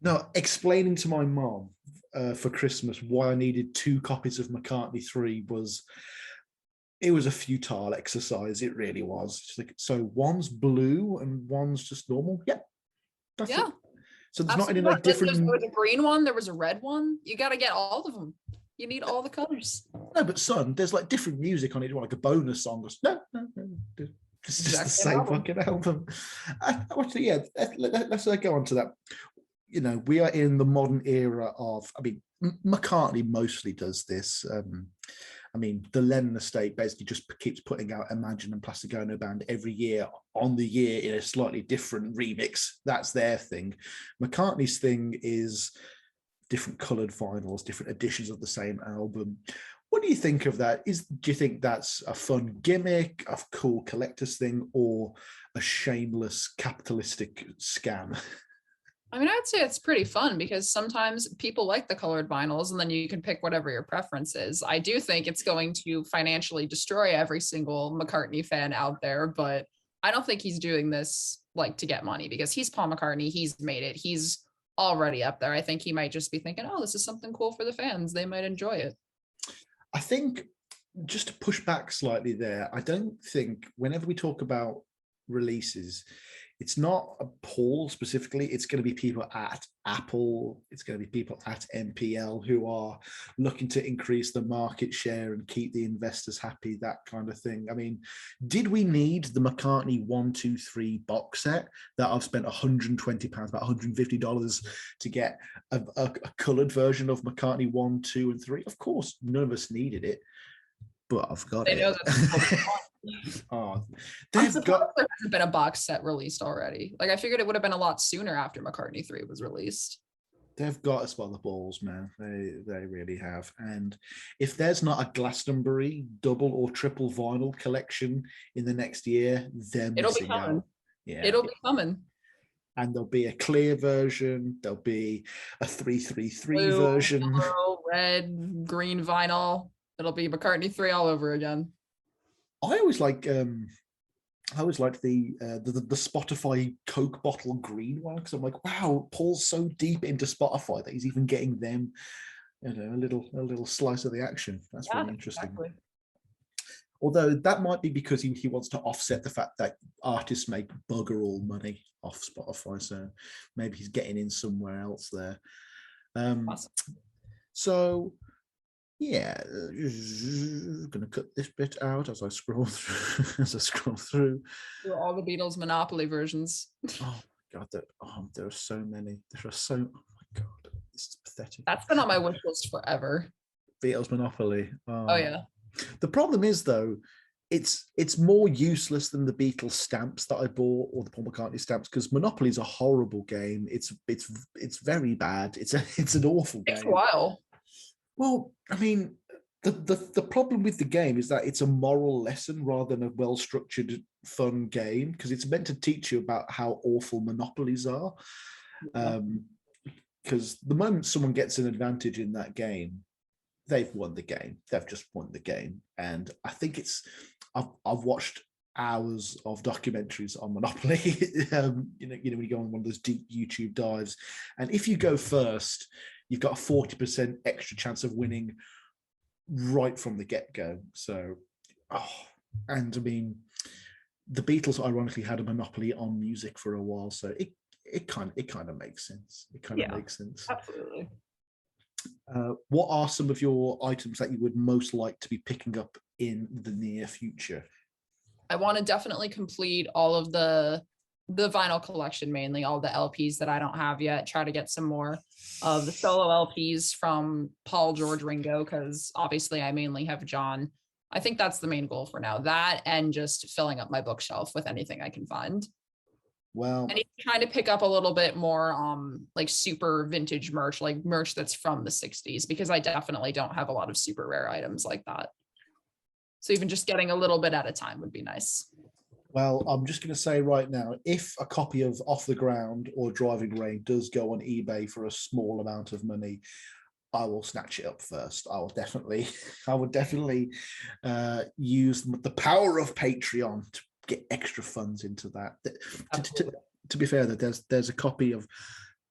No, explaining to my mom for Christmas why I needed 2 copies of McCartney 3 was a futile exercise. It really was. Like, so one's blue and one's just normal. Yep. That's it. So there's not any like different. There was a green one. There was a red one. You got to get all of them. You need all the colors. No, but son, there's like different music on it. Like a bonus song. No. It's just the same fucking album. Actually, let's go on to that. You know, we are in the modern era of, I mean, McCartney mostly does this. I mean, the Lennon estate basically just keeps putting out Imagine and Plastic Ono Band every year on the year in a slightly different remix. That's their thing. McCartney's thing is different colored vinyls, different editions of the same album. What do you think of that? Do you think that's a fun gimmick, a cool collector's thing, or a shameless capitalistic scam? I mean, I'd say it's pretty fun because sometimes people like the colored vinyls and then you can pick whatever your preference is. I do think it's going to financially destroy every single McCartney fan out there, but I don't think he's doing this like to get money because he's Paul McCartney. He's made it. He's already up there. I think he might just be thinking, oh, this is something cool for the fans. They might enjoy it. I think just to push back slightly there, I don't think whenever we talk about releases, it's not Paul specifically. It's going to be people at Apple. It's going to be people at MPL who are looking to increase the market share and keep the investors happy, that kind of thing. I mean, did we need the McCartney 1, 2, 3 box set that I've spent £120, about $150 to get a coloured version of McCartney 1, 2, and 3? Of course, none of us needed it, but I've got it. There hasn't been a box set released already. Like I figured it would have been a lot sooner after McCartney 3 was released. They've got us by the balls, man. They really have. And if there's not a Glastonbury double or triple vinyl collection in the next year, then it'll be coming. Yeah, it'll be coming. And there'll be a clear version. There'll be a 333 blue, version. Yellow, red, green vinyl. It'll be McCartney 3 all over again. I always like the Spotify Coke bottle green one because I'm like, wow, Paul's so deep into Spotify that he's even getting them, you know, a little slice of the action. That's really interesting. Exactly. Although that might be because he wants to offset the fact that artists make bugger all money off Spotify, so maybe he's getting in somewhere else there. Awesome. So. Yeah, I'm gonna cut this bit out as I scroll through. All the Beatles Monopoly versions. Oh my God, there are so many. There are so. Oh my God, this is pathetic. That's been on my wish list forever. Beatles Monopoly. Oh yeah. The problem is though, it's more useless than the Beatles stamps that I bought or the Paul McCartney stamps because Monopoly is a horrible game. It's very bad. It's an awful game. It's a while. Well, I mean, the problem with the game is that it's a moral lesson rather than a well-structured, fun game because it's meant to teach you about how awful monopolies are. Because the moment someone gets an advantage in that game, they've won the game. They've just won the game. And I think I've watched hours of documentaries on Monopoly. You know, when you go on one of those deep YouTube dives, and if you go first, you've got a 40% extra chance of winning right from the get-go. So, and I mean, the Beatles ironically had a monopoly on music for a while, so it kind of makes sense. It kind of makes sense. Absolutely. What are some of your items that you would most like to be picking up in the near future? I want to definitely complete all of the vinyl collection, mainly all the LPs that I don't have yet. Try to get some more of the solo LPs from Paul, George, Ringo, because obviously I mainly have John. I think that's the main goal for now. That and just filling up my bookshelf with anything I can find. Well, And trying to pick up a little bit more like super vintage merch, like merch that's from the 60s, because I definitely don't have a lot of super rare items like that. So even just getting a little bit at a time would be nice. well, I'm just going to say right now, if a copy of Off the Ground or Driving Rain does go on eBay for a small amount of money, I will snatch it up first. I will definitely use the power of Patreon to get extra funds into that. To be fair, that there's a copy of.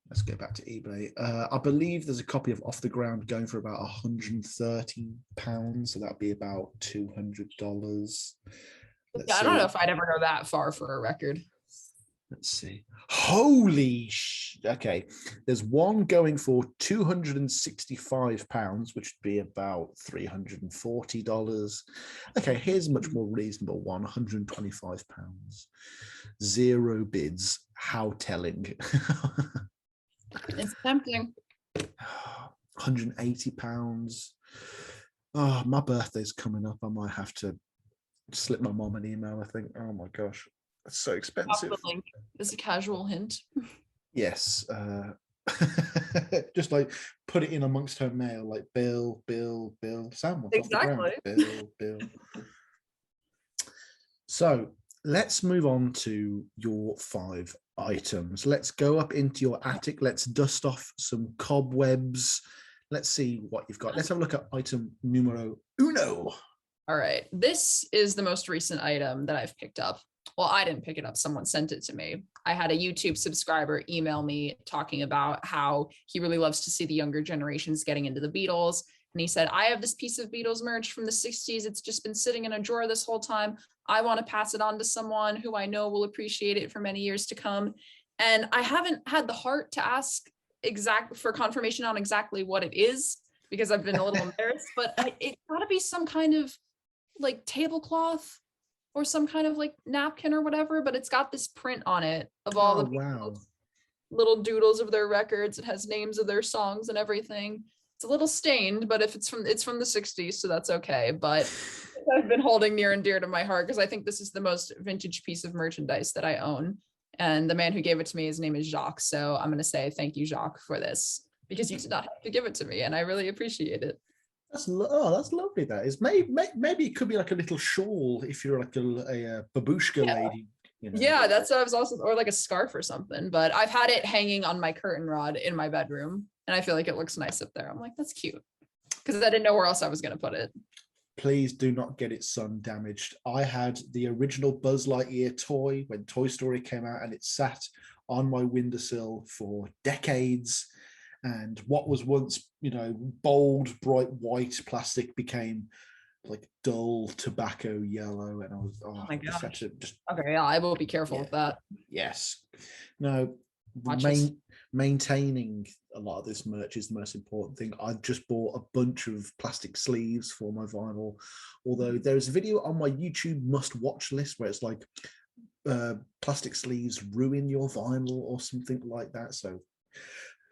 Let's go back to eBay. I believe there's a copy of Off the Ground going for about £130, so that'd be about $200. I don't know if I'd ever go that far for a record. Let's see. Holy okay. There's one going for £265, which would be about $340. Okay, here's a much more reasonable one, £125. Zero bids. How telling. It's tempting. £180. Oh, my birthday's coming up. I might have to slip my mom an email, I think. Oh my gosh. It's so expensive. The link is a casual hint. Yes. Just like put it in amongst her mail, like Bill. Sam wants exactly. Off the Ground. Bill. So let's move on to your 5 items. Let's go up into your attic. Let's dust off some cobwebs. Let's see what you've got. Let's have a look at item numero uno. All right. This is the most recent item that I've picked up. Well, I didn't pick it up. Someone sent it to me. I had a YouTube subscriber email me talking about how he really loves to see the younger generations getting into the Beatles. And he said, I have this piece of Beatles merch from the 60s. It's just been sitting in a drawer this whole time. I want to pass it on to someone who I know will appreciate it for many years to come. And I haven't had the heart to ask for confirmation on exactly what it is, because I've been a little embarrassed, but it's got to be some kind of like tablecloth or some kind of like napkin or whatever, but it's got this print on it of all the little doodles of their records. It has names of their songs and everything. It's a little stained, but if it's from the 60s, so that's okay. But I've been holding near and dear to my heart because I think this is the most vintage piece of merchandise that I own. And the man who gave it to me, his name is Jacques. So I'm going to say thank you, Jacques, for this, because you did not have to give it to me, and I really appreciate it. That's lovely. That is. Maybe it could be like a little shawl if you're like a babushka lady. You know? Yeah, that's what I was also, or like a scarf or something. But I've had it hanging on my curtain rod in my bedroom, and I feel like it looks nice up there. I'm like, that's cute, because I didn't know where else I was going to put it. Please do not get it sun damaged. I had the original Buzz Lightyear toy when Toy Story came out, and it sat on my windowsill for decades. And what was once, bold, bright white plastic became like dull tobacco yellow. And I was, oh my gosh. Okay, yeah, I will be careful with that. Yes. No, maintaining a lot of this merch is the most important thing. I've just bought a bunch of plastic sleeves for my vinyl. Although there's a video on my YouTube must watch list where it's like plastic sleeves ruin your vinyl or something like that. So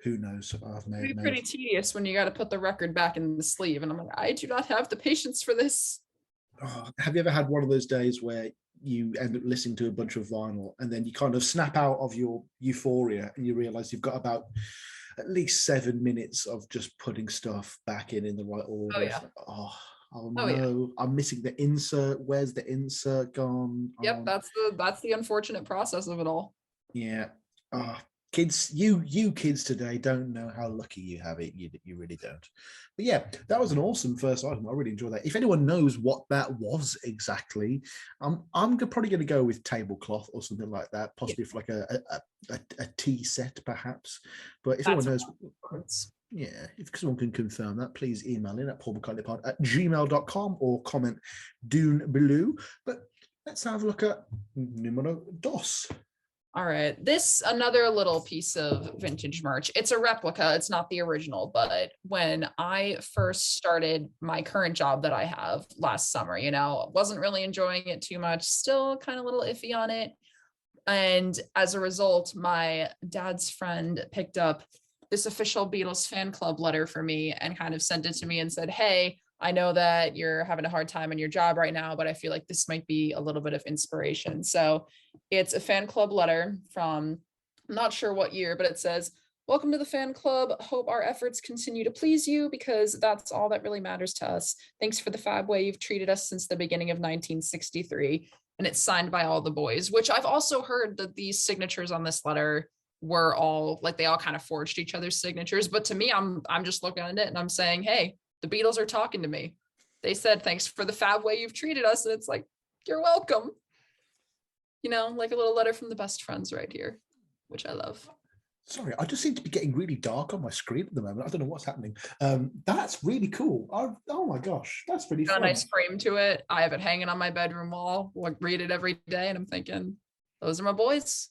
who knows? It'd be pretty tedious when you got to put the record back in the sleeve, and I'm like, I do not have the patience for this. Oh, have you ever had one of those days where you end up listening to a bunch of vinyl and then you kind of snap out of your euphoria and you realize you've got about at least 7 minutes of just putting stuff back in the right order? Oh, yeah. Oh no, yeah. I'm missing the insert. Where's the insert gone? Yep, that's the unfortunate process of it all. Yeah. Kids, you kids today don't know how lucky you have it. You really don't. But yeah, that was an awesome first item. I really enjoyed that. If anyone knows what that was exactly, I'm probably going to go with tablecloth or something like that, possibly for like a tea set perhaps. But if anyone knows, if someone can confirm that, please email in at paulmccartneypod@gmail.com or comment down below. But let's have a look at numero dos. All right, this another little piece of vintage merch. It's a replica. It's not the original, but when I first started my current job that I have last summer, wasn't really enjoying it too much, still kind of a little iffy on it. And as a result, my dad's friend picked up this official Beatles fan club letter for me and kind of sent it to me and said, hey, I know that you're having a hard time in your job right now, but I feel like this might be a little bit of inspiration. So it's a fan club letter from, I'm not sure what year, but it says, "Welcome to the fan club. Hope our efforts continue to please you because that's all that really matters to us. Thanks for the fab way you've treated us since the beginning of 1963." And it's signed by all the boys, which I've also heard that these signatures on this letter were all like, they all kind of forged each other's signatures. But to me, I'm just looking at it and I'm saying, hey, the Beatles are talking to me. They said, "Thanks for the fab way you've treated us." And it's like, you're welcome. You know, like a little letter from the best friends right here, which I love. Sorry, I just seem to be getting really dark on my screen at the moment. I don't know what's happening. That's really cool. Oh my gosh, that's pretty Got fun. a nice frame to it. I have it hanging on my bedroom wall. Like, read it every day, and I'm thinking, those are my boys.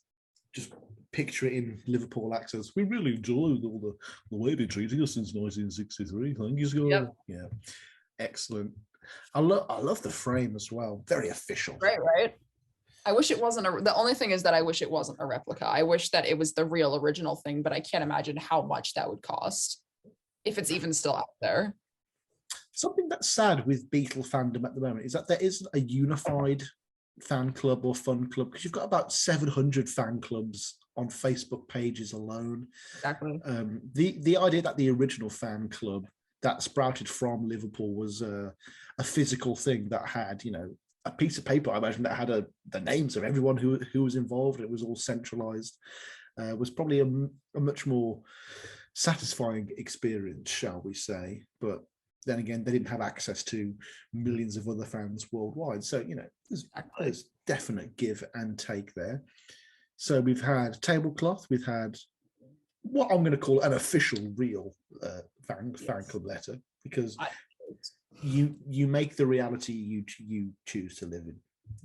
Just picture it in Liverpool accents. We really enjoyed all the way they treated us since 1963. Thank you, Sklyar. Yep. Yeah, excellent. I love the frame as well. Very official. Right. I wish it wasn't the only thing is that I wish it wasn't a replica. I wish that it was the real original thing, but I can't imagine how much that would cost if it's even still out there. Something that's sad with Beatle fandom at the moment is that there isn't a unified fan club or fun club, because you've got about 700 fan clubs on Facebook pages alone. Exactly. The idea that the original fan club that sprouted from Liverpool was a physical thing that had, a piece of paper, I imagine, that had the names of everyone who was involved. It was all centralized. Was probably a much more satisfying experience, shall we say. But then again, they didn't have access to millions of other fans worldwide. So, there's definite give and take there. So we've had tablecloth, we've had what I'm going to call an official, real fan club letter, because you make the reality you choose to live in.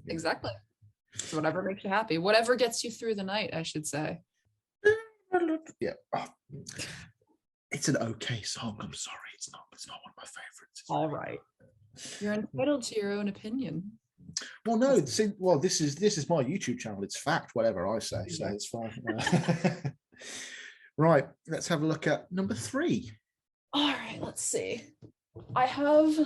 Exactly. So whatever makes you happy, whatever gets you through the night, I should say. Yeah. Oh, it's an okay song. I'm sorry, it's not one of my favorites. All right. You're entitled to your own opinion. Well, no. This is my YouTube channel. It's fact, whatever I say, so it's fine. Right. Let's have a look at number 3. All right. Let's see. I have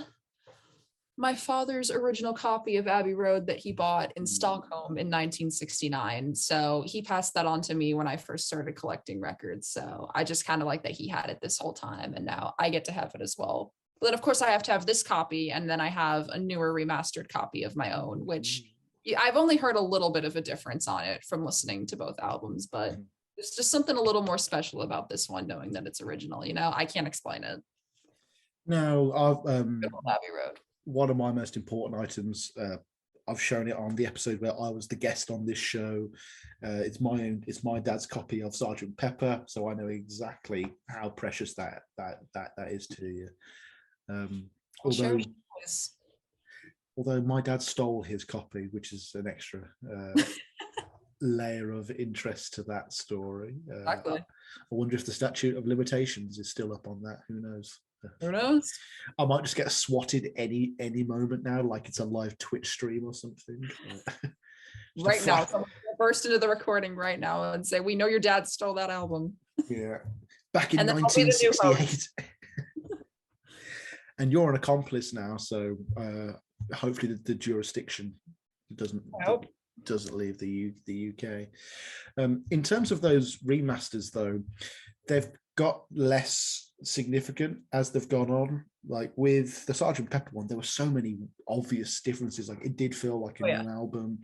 my father's original copy of Abbey Road that he bought in Stockholm in 1969. So he passed that on to me when I first started collecting records. So I just kind of like that he had it this whole time, and now I get to have it as well. But then, of course, I have to have this copy, and then I have a newer remastered copy of my own, which I've only heard a little bit of a difference on it from listening to both albums, but there's just something a little more special about this one, knowing that it's original. I can't explain it. No, Abbey Road. One of my most important items. I've shown it on the episode where I was the guest on this show. It's my dad's copy of Sergeant Pepper, so I know exactly how precious that is to you. Although my dad stole his copy, which is an extra layer of interest to that story. Exactly. I wonder if the statute of limitations is still up on that. Who knows? Who knows? I might just get swatted any moment now, like it's a live Twitch stream or something. Right now, someone burst into the recording right now and say, "We know your dad stole that album." Yeah, back in 1968. And you're an accomplice now, so hopefully the jurisdiction doesn't leave the UK. In terms of those remasters, though, they've got less significant as they've gone on. Like with the Sgt. Pepper one, there were so many obvious differences. Like it did feel like a new album.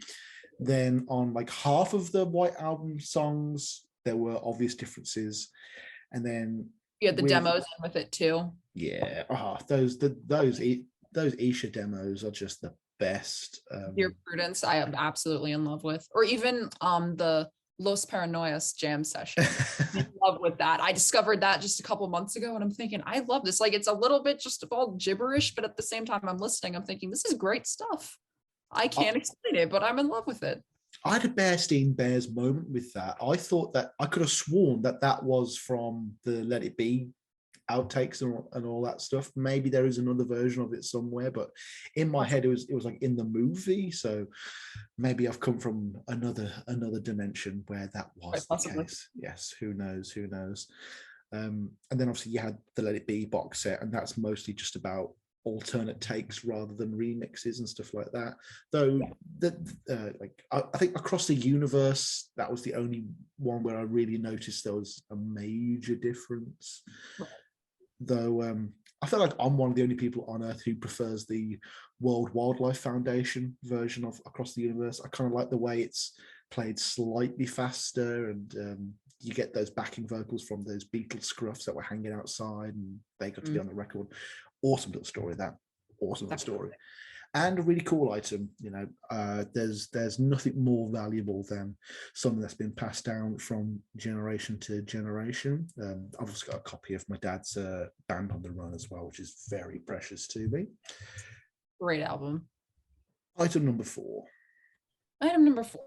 Then on like half of the White Album songs, there were obvious differences. And then you had the demos in with it too. Yeah, those Isha demos are just the best. Dear Prudence, I am absolutely in love with, or even the Los Paranoias jam session. I'm in love with that. I discovered that just a couple months ago, and I'm thinking, I love this. Like, it's a little bit just all gibberish, but at the same time, I'm listening. I'm thinking, this is great stuff. I can't explain it, but I'm in love with it. I had a Bearstein Bears moment with that. I thought that I could have sworn that was from the Let It Be outtakes and all that stuff. Maybe there is another version of it somewhere, but in my head it was like in the movie. So maybe I've come from another dimension where that was the case. Yes, who knows. And then obviously you had the Let It Be box set, and that's mostly just about alternate takes rather than remixes and stuff like that. Though I think Across the Universe, that was the only one where I really noticed there was a major difference. Right. Though I feel like I'm one of the only people on Earth who prefers the World Wildlife Foundation version of Across the Universe. I kind of like the way it's played slightly faster, and you get those backing vocals from those Beatles scruffs that were hanging outside, and they got to be on the record. Awesome little story, that. Awesome little story. And a really cool item. There's nothing more valuable than something that's been passed down from generation to generation. I've also got a copy of my dad's Band on the Run as well, which is very precious to me. Great album. Item number 4. Item number 4.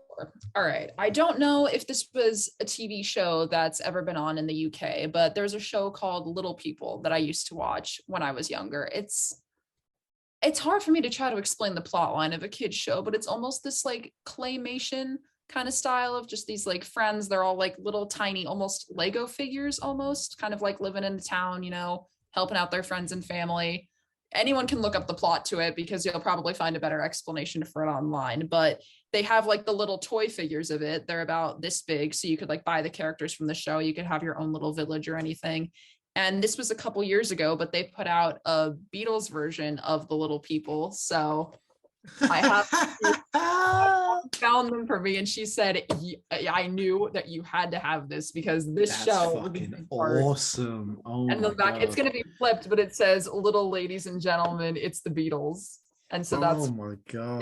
All right. I don't know if this was a TV show that's ever been on in the UK, but there's a show called Little People that I used to watch when I was younger. It's hard for me to try to explain the plot line of a kid's show, but it's almost this like claymation kind of style of just these like friends. They're all like little tiny, almost Lego figures, almost kind of like living in the town, helping out their friends and family. Anyone can look up the plot to it because you'll probably find a better explanation for it online, but they have like the little toy figures of it. They're about this big. So you could like buy the characters from the show. You could have your own little village or anything. And this was a couple years ago, but they put out a Beatles version of the Little People. So I have found them for me, and she said, I knew that you had to have this because that's show fucking awesome. Oh, and the back, it's going to be flipped, but it says, "Little ladies and gentlemen, it's the Beatles." And so that's, oh my god,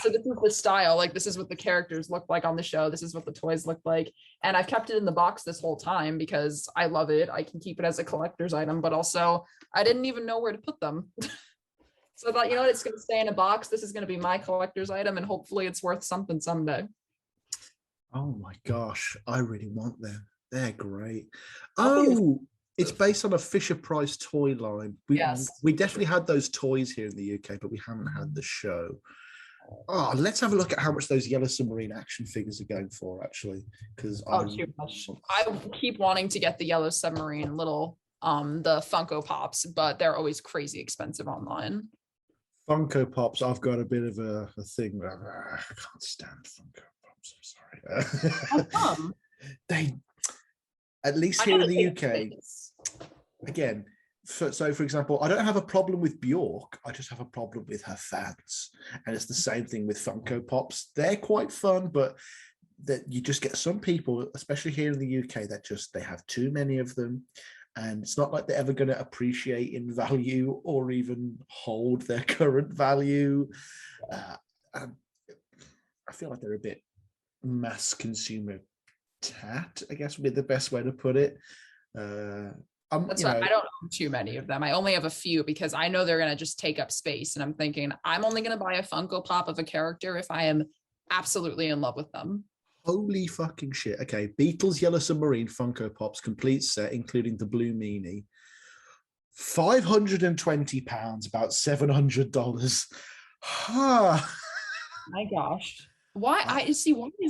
so this is the style, like this is what the characters look like on the show, this is what the toys look like, and I've kept it in the box this whole time because I love it. I can keep it as a collector's item, but also I didn't even know where to put them. So I thought, it's going to stay in a box. This is going to be my collector's item, and hopefully it's worth something someday. Oh my gosh, I really want them. They're great. Oh, it's based on a Fisher-Price toy line. We definitely had those toys here in the UK, but we haven't had the show. Oh, let's have a look at how much those Yellow Submarine action figures are going for, actually. Because too much. I keep wanting to get the Yellow Submarine little the Funko Pops, but they're always crazy expensive online. Funko Pops, I've got a bit of a thing where I can't stand Funko Pops. I'm sorry. How come? They, at least here in the UK, again, for example, I don't have a problem with Bjork. I just have a problem with her fans. And it's the same thing with Funko Pops. They're quite fun, but that you just get some people, especially here in the UK, that they have too many of them. And it's not like they're ever going to appreciate in value or even hold their current value. I feel like they're a bit mass consumer tat, I guess would be the best way to put it. I don't own too many of them. I only have a few because I know they're going to just take up space. And I'm thinking I'm only going to buy a Funko Pop of a character if I am absolutely in love with them. Holy fucking shit. Okay, Beatles Yellow Submarine Funko Pops complete set, including the blue meanie. £520, about $700. My gosh. Why is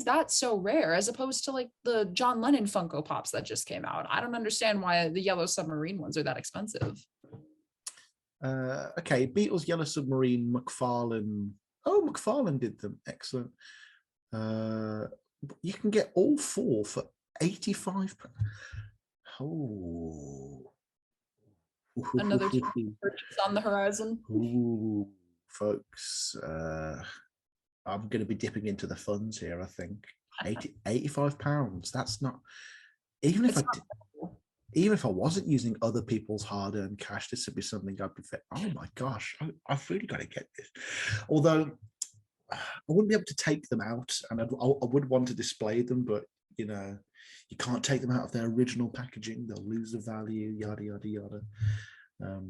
that so rare as opposed to like the John Lennon Funko Pops that just came out? I don't understand why the Yellow Submarine ones are that expensive. Okay, Beatles Yellow Submarine, McFarlane. Oh, McFarlane did them. Excellent. You can get all 4 for £85. Oh. Another purchase on the horizon. Ooh, folks. I'm going to be dipping into the funds here, I think. £85. That's not... Even if I wasn't using other people's hard-earned cash, this would be something I'd be... Oh my gosh, I've really got to get this. Although... I wouldn't be able to take them out, and I would want to display them, but you can't take them out of their original packaging. They'll lose the value, yada yada yada. I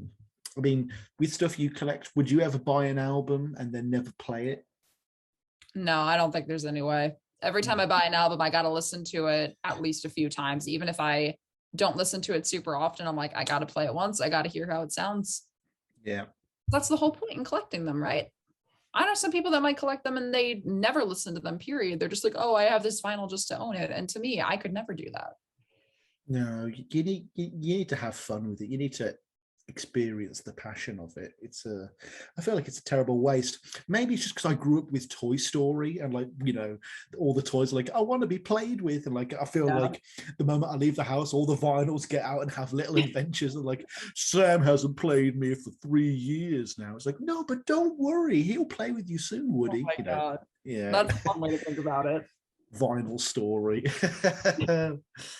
mean, with stuff you collect, would you ever buy an album and then never play it? No, I don't think there's any way. Every time I buy an album, I got to listen to it at least a few times. Even if I don't listen to it super often, I'm like, I got to play it once. I got to hear how it sounds. Yeah. That's the whole point in collecting them, right? I know some people that might collect them and they never listen to them, period. They're just like, oh, I have this vinyl just to own it. And to me, I could never do that. No, you need to have fun with it. You need to experience the passion of it. I feel like it's a terrible waste. Maybe it's just because I grew up with Toy Story and like, you know, all the toys like I want to be played with, and like I feel like the moment I leave the house, all the vinyls get out and have little adventures, and like Sam hasn't played me for 3 years now. It's like, no, but don't worry, he'll play with you soon, Woody. Oh my God. Yeah, That's one way to think about it. Vinyl Story.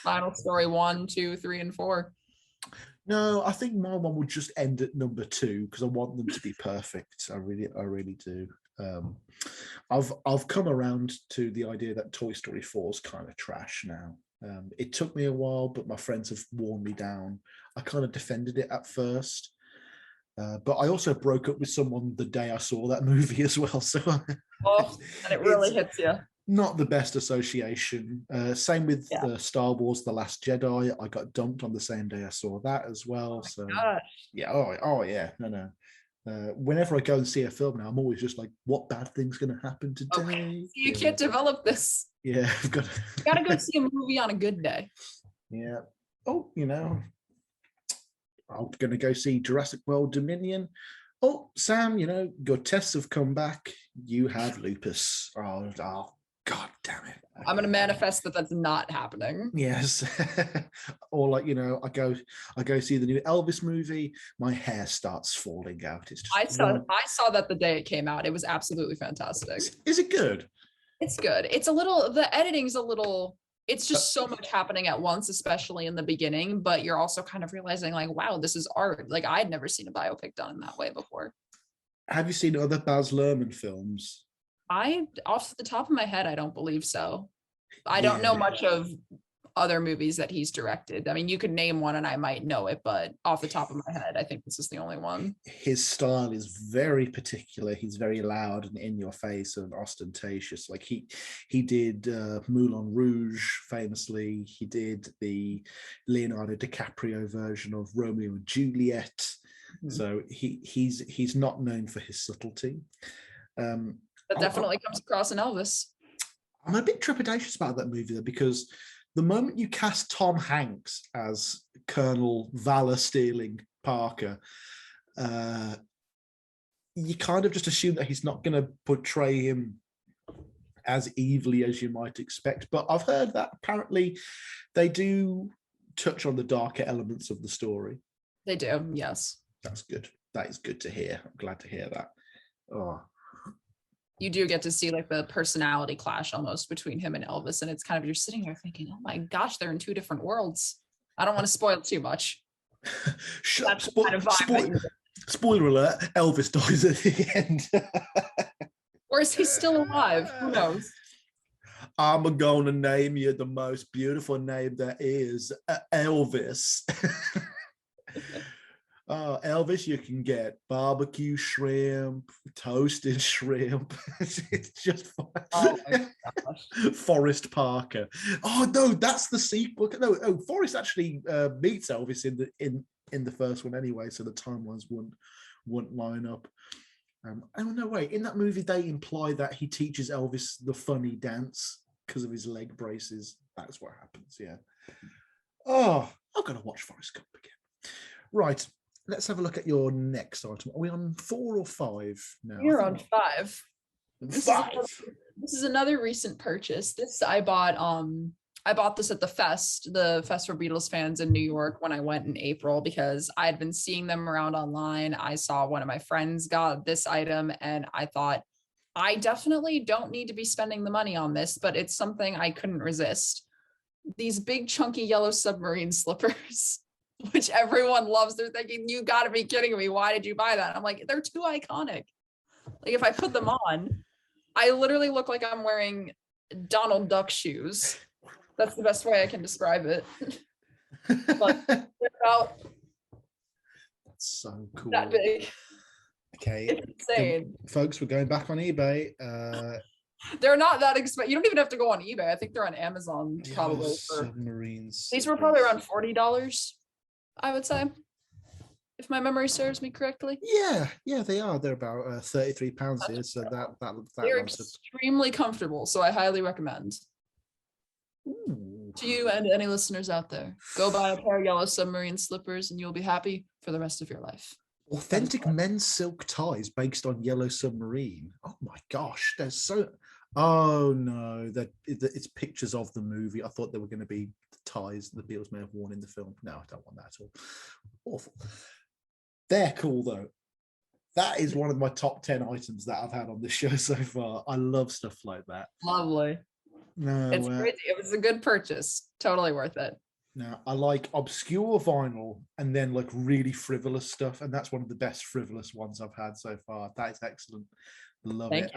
Final Story 1, 2, 3, and 4. No, I think my one would just end at number 2 because I want them to be perfect. I really do. I've come around to the idea that Toy Story 4 is kind of trash now. It took me a while, but my friends have worn me down. I kind of defended it at first, but I also broke up with someone the day I saw that movie as well. So, and it really hits you. Not the best association. Same with Star Wars: The Last Jedi. I got dumped on the same day I saw that as well. So yeah, oh yeah, no. Whenever I go and see a film now, I'm always just like, what bad thing's going to happen today? Okay. So you can't develop this. Yeah, I've got to go see a movie on a good day. Yeah. Oh, you know, I'm going to go see Jurassic World Dominion. Oh, Sam, you know, your tests have come back. You have lupus. Oh, God damn it. Okay. I'm going to manifest that that's not happening. Yes. Or like, you know, I go see the new Elvis movie. My hair starts falling out. It's just I saw that the day it came out. It was absolutely fantastic. Is it good? It's good. The editing's a little, it's just so much happening at once, especially in the beginning, but you're also kind of realizing like, wow, this is art. Like I had never seen a biopic done in that way before. Have you seen other Baz Luhrmann films? Off the top of my head, I don't believe so. I don't know much of other movies that he's directed. I mean, you could name one and I might know it, but off the top of my head, I think this is the only one. His style is very particular. He's very loud and in your face and ostentatious. Like he did Moulin Rouge famously. He did the Leonardo DiCaprio version of Romeo and Juliet. Mm-hmm. So he's not known for his subtlety. That definitely comes across in Elvis. I'm a bit trepidatious about that movie though, because the moment you cast Tom Hanks as Colonel Valor Stealing Parker, you kind of just assume that he's not going to portray him as evilly as you might expect. But I've heard that apparently they do touch on the darker elements of the story. They do, yes. That's good. That is good to hear. I'm glad to hear that. Oh. You do get to see like the personality clash almost between him and Elvis. And it's kind of, you're sitting there thinking, oh my gosh, they're in two different worlds. I don't want to spoil too much. Spoiler alert, Elvis dies at the end. Or is he still alive? Who knows? I'm going to name you the most beautiful name there is, Elvis. Elvis, you can get barbecue shrimp, toasted shrimp. It's just Forrest Parker. Oh no, that's the sequel. No, Forrest actually meets Elvis in the first one anyway, so the timelines wouldn't line up. Oh no, wait. In that movie, they imply that he teaches Elvis the funny dance because of his leg braces. That's what happens. Yeah. Oh, I've got to watch Forrest Gump again. Right. Let's have a look at your next item. Are we on 4 or 5 now? You're on 5. This is another recent purchase. I bought this at the fest for Beatles fans in New York when I went in April, because I had been seeing them around online. I saw one of my friends got this item and I thought, I definitely don't need to be spending the money on this, but it's something I couldn't resist. These big chunky yellow submarine slippers. Which everyone loves. They're thinking, you got to be kidding me. Why did you buy that? I'm like, they're too iconic. Like if I put them on, I literally look like I'm wearing Donald Duck shoes. That's the best way I can describe it. But they're about that's so cool. That big. Okay. It's insane. Folks, we're going back on eBay. They're not that expensive. You don't even have to go on eBay. I think they're on Amazon probably. Submarines. These were probably around $40. I would say, if my memory serves me correctly. Yeah, they are. They're about £33 here, so that they're extremely comfortable. So I highly recommend. Ooh. To you and any listeners out there, go buy a pair of yellow submarine slippers and you'll be happy for the rest of your life. Authentic men's silk ties based on Yellow Submarine. Oh my gosh, there's so. Oh no, it's pictures of the movie. I thought they were going to be ties the Beatles may have worn in the film. No, I don't want that at all. Awful. They're cool though. That is one of my top 10 items that I've had on this show so far. I love stuff like that. Lovely. No, it's crazy. It was a good purchase. Totally worth it. Now, I like obscure vinyl and then like really frivolous stuff. And that's one of the best frivolous ones I've had so far. That is excellent. Love it.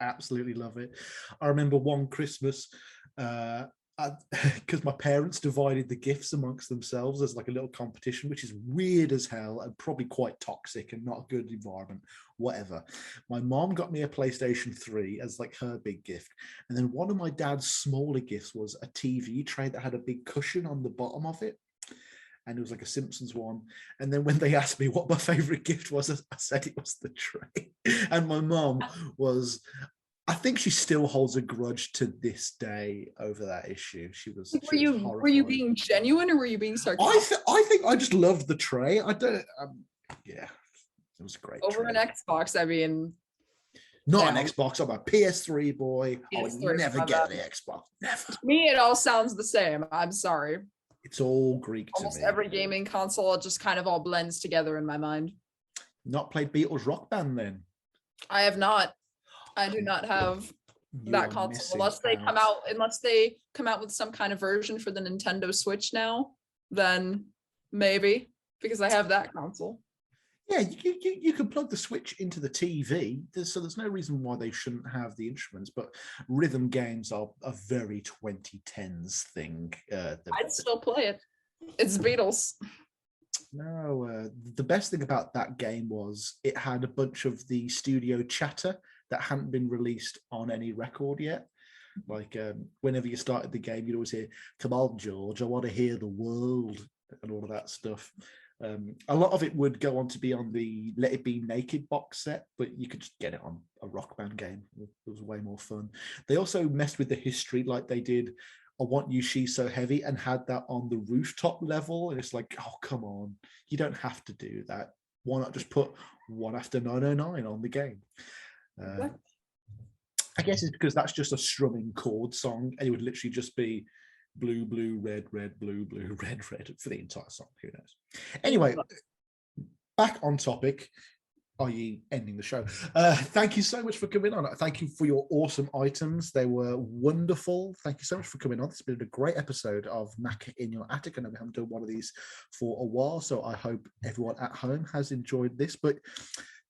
Absolutely love it. I remember one Christmas, because my parents divided the gifts amongst themselves as like a little competition, which is weird as hell and probably quite toxic and not a good environment, whatever. My mom got me a PlayStation 3 as like her big gift. And then one of my dad's smaller gifts was a TV tray that had a big cushion on the bottom of it. And it was like a Simpsons one. And then when they asked me what my favorite gift was, I said it was the tray. And my mom was... I think she still holds a grudge to this day over that issue. Were you being genuine or were you being sarcastic? I think I just loved the tray. I don't. Yeah, it was a great. Over tray. An Xbox, I mean. Not an Xbox. I'm a PS3 boy. I would never get the Xbox. Never. To me, it all sounds the same. I'm sorry. It's all Greek to me. Almost every gaming console just kind of all blends together in my mind. Not played Beatles Rock Band then? I have not. I do not have that console unless they come out with some kind of version for the Nintendo Switch now, then maybe, because I have that console. Yeah, you can plug the Switch into the TV, so there's no reason why they shouldn't have the instruments, but rhythm games are a very 2010s thing. I'd still play it. It's Beatles. No, the best thing about that game was it had a bunch of the studio chatter that hadn't been released on any record yet. Like whenever you started the game, you'd always hear, "Come on, George, I want to hear the world," and all of that stuff. A lot of it would go on to be on the Let It Be Naked box set, but you could just get it on a Rock Band game. It was way more fun. They also messed with the history like they did I Want You, She's So Heavy, and had that on the rooftop level. And it's like, oh, come on. You don't have to do that. Why not just put One After 909 on the game? I guess it's because that's just a strumming chord song, and it would literally just be blue, blue, red, red, blue, blue, red, red for the entire song. Who knows? Anyway, back on topic, i.e. ending the show. Thank you so much for coming on. Thank you for your awesome items. They were wonderful. Thank you so much for coming on. It's been a great episode of Macca in Your Attic. I know we haven't done one of these for a while, so I hope everyone at home has enjoyed this. But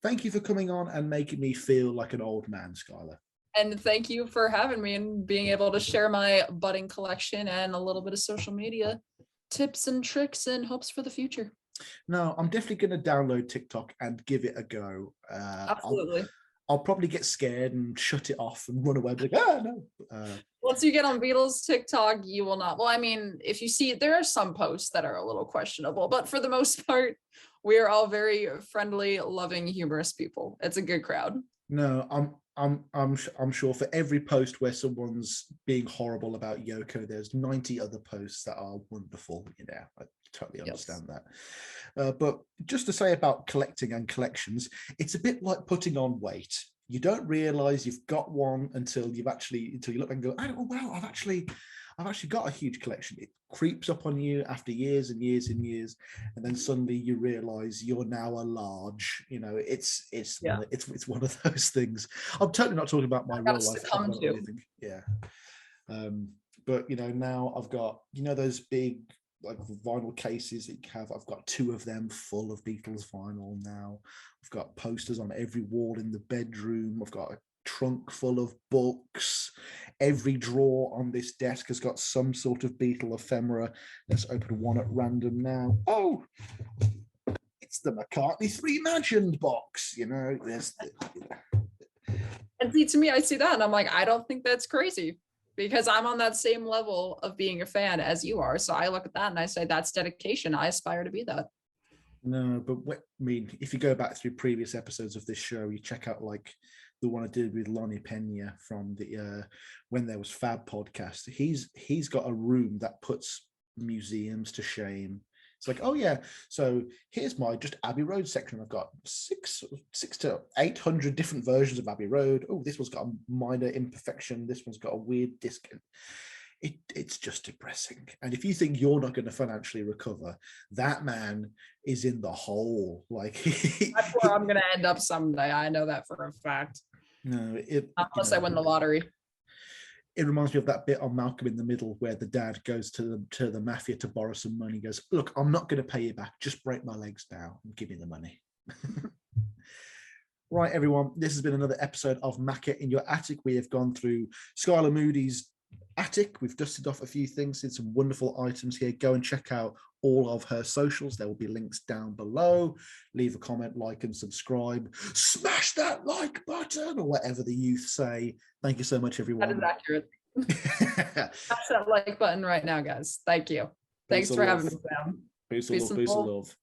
thank you for coming on and making me feel like an old man, Sklyar. And thank you for having me and being able to share my budding collection and a little bit of social media tips and tricks and hopes for the future. No, I'm definitely going to download TikTok and give it a go. Absolutely. I'll probably get scared and shut it off and run away. Like, no. Once you get on Beatles TikTok, you will not. Well, I mean, if you see, there are some posts that are a little questionable, but for the most part, we are all very friendly, loving, humorous people. It's a good crowd. No, I'm sure for every post where someone's being horrible about Yoko, there's 90 other posts that are wonderful. You know, I totally understand that. But just to say about collecting and collections, it's a bit like putting on weight. You don't realize you've got one until you look and go, oh wow, I've actually got a huge collection. It creeps up on you after years and years and years, and then suddenly you realize you're now a large. You know, it's one of those things. I'm totally not talking about my real life. Yeah, but you know, now I've got those big like vinyl cases that you have. I've got 2 of them full of Beatles vinyl now. I've got posters on every wall in the bedroom. I've got a trunk full of books. Every drawer on this desk has got some sort of Beatle ephemera. Let's open one at random now. Oh, it's the McCartney 3 Imagined box. You know, and see, to me, I see that and I'm like, I don't think that's crazy, because I'm on that same level of being a fan as you are. So I look at that and I say, that's dedication. I aspire to be that. No, but I mean, if you go back through previous episodes of this show, you check out like the one I did with Lonnie Pena from the When There Was Fab podcast. He's got a room that puts museums to shame. It's like, oh yeah, so here's my just Abbey Road section. I've got six to 800 different versions of Abbey Road. Oh, this one's got a minor imperfection. This one's got a weird disc. It's just depressing. And if you think you're not going to financially recover, that man is in the hole. Like that's where I'm going to end up someday. I know that for a fact. No, unless I win the lottery. It reminds me of that bit on Malcolm in the Middle where the dad goes to the mafia to borrow some money. He goes, look, I'm not going to pay you back. Just break my legs now and give me the money. Right, everyone. This has been another episode of Macca in Your Attic. We have gone through Sklyar Moody's attic. We've dusted off a few things, seen some wonderful items here. Go and check out all of her socials. There will be links down below. Leave a comment, like, and subscribe. Smash that like button, or whatever the youth say. Thank you so much, everyone. That is accurate. Smash that like button right now, guys. Thank you. Thanks for having me, Sam. Peace of love.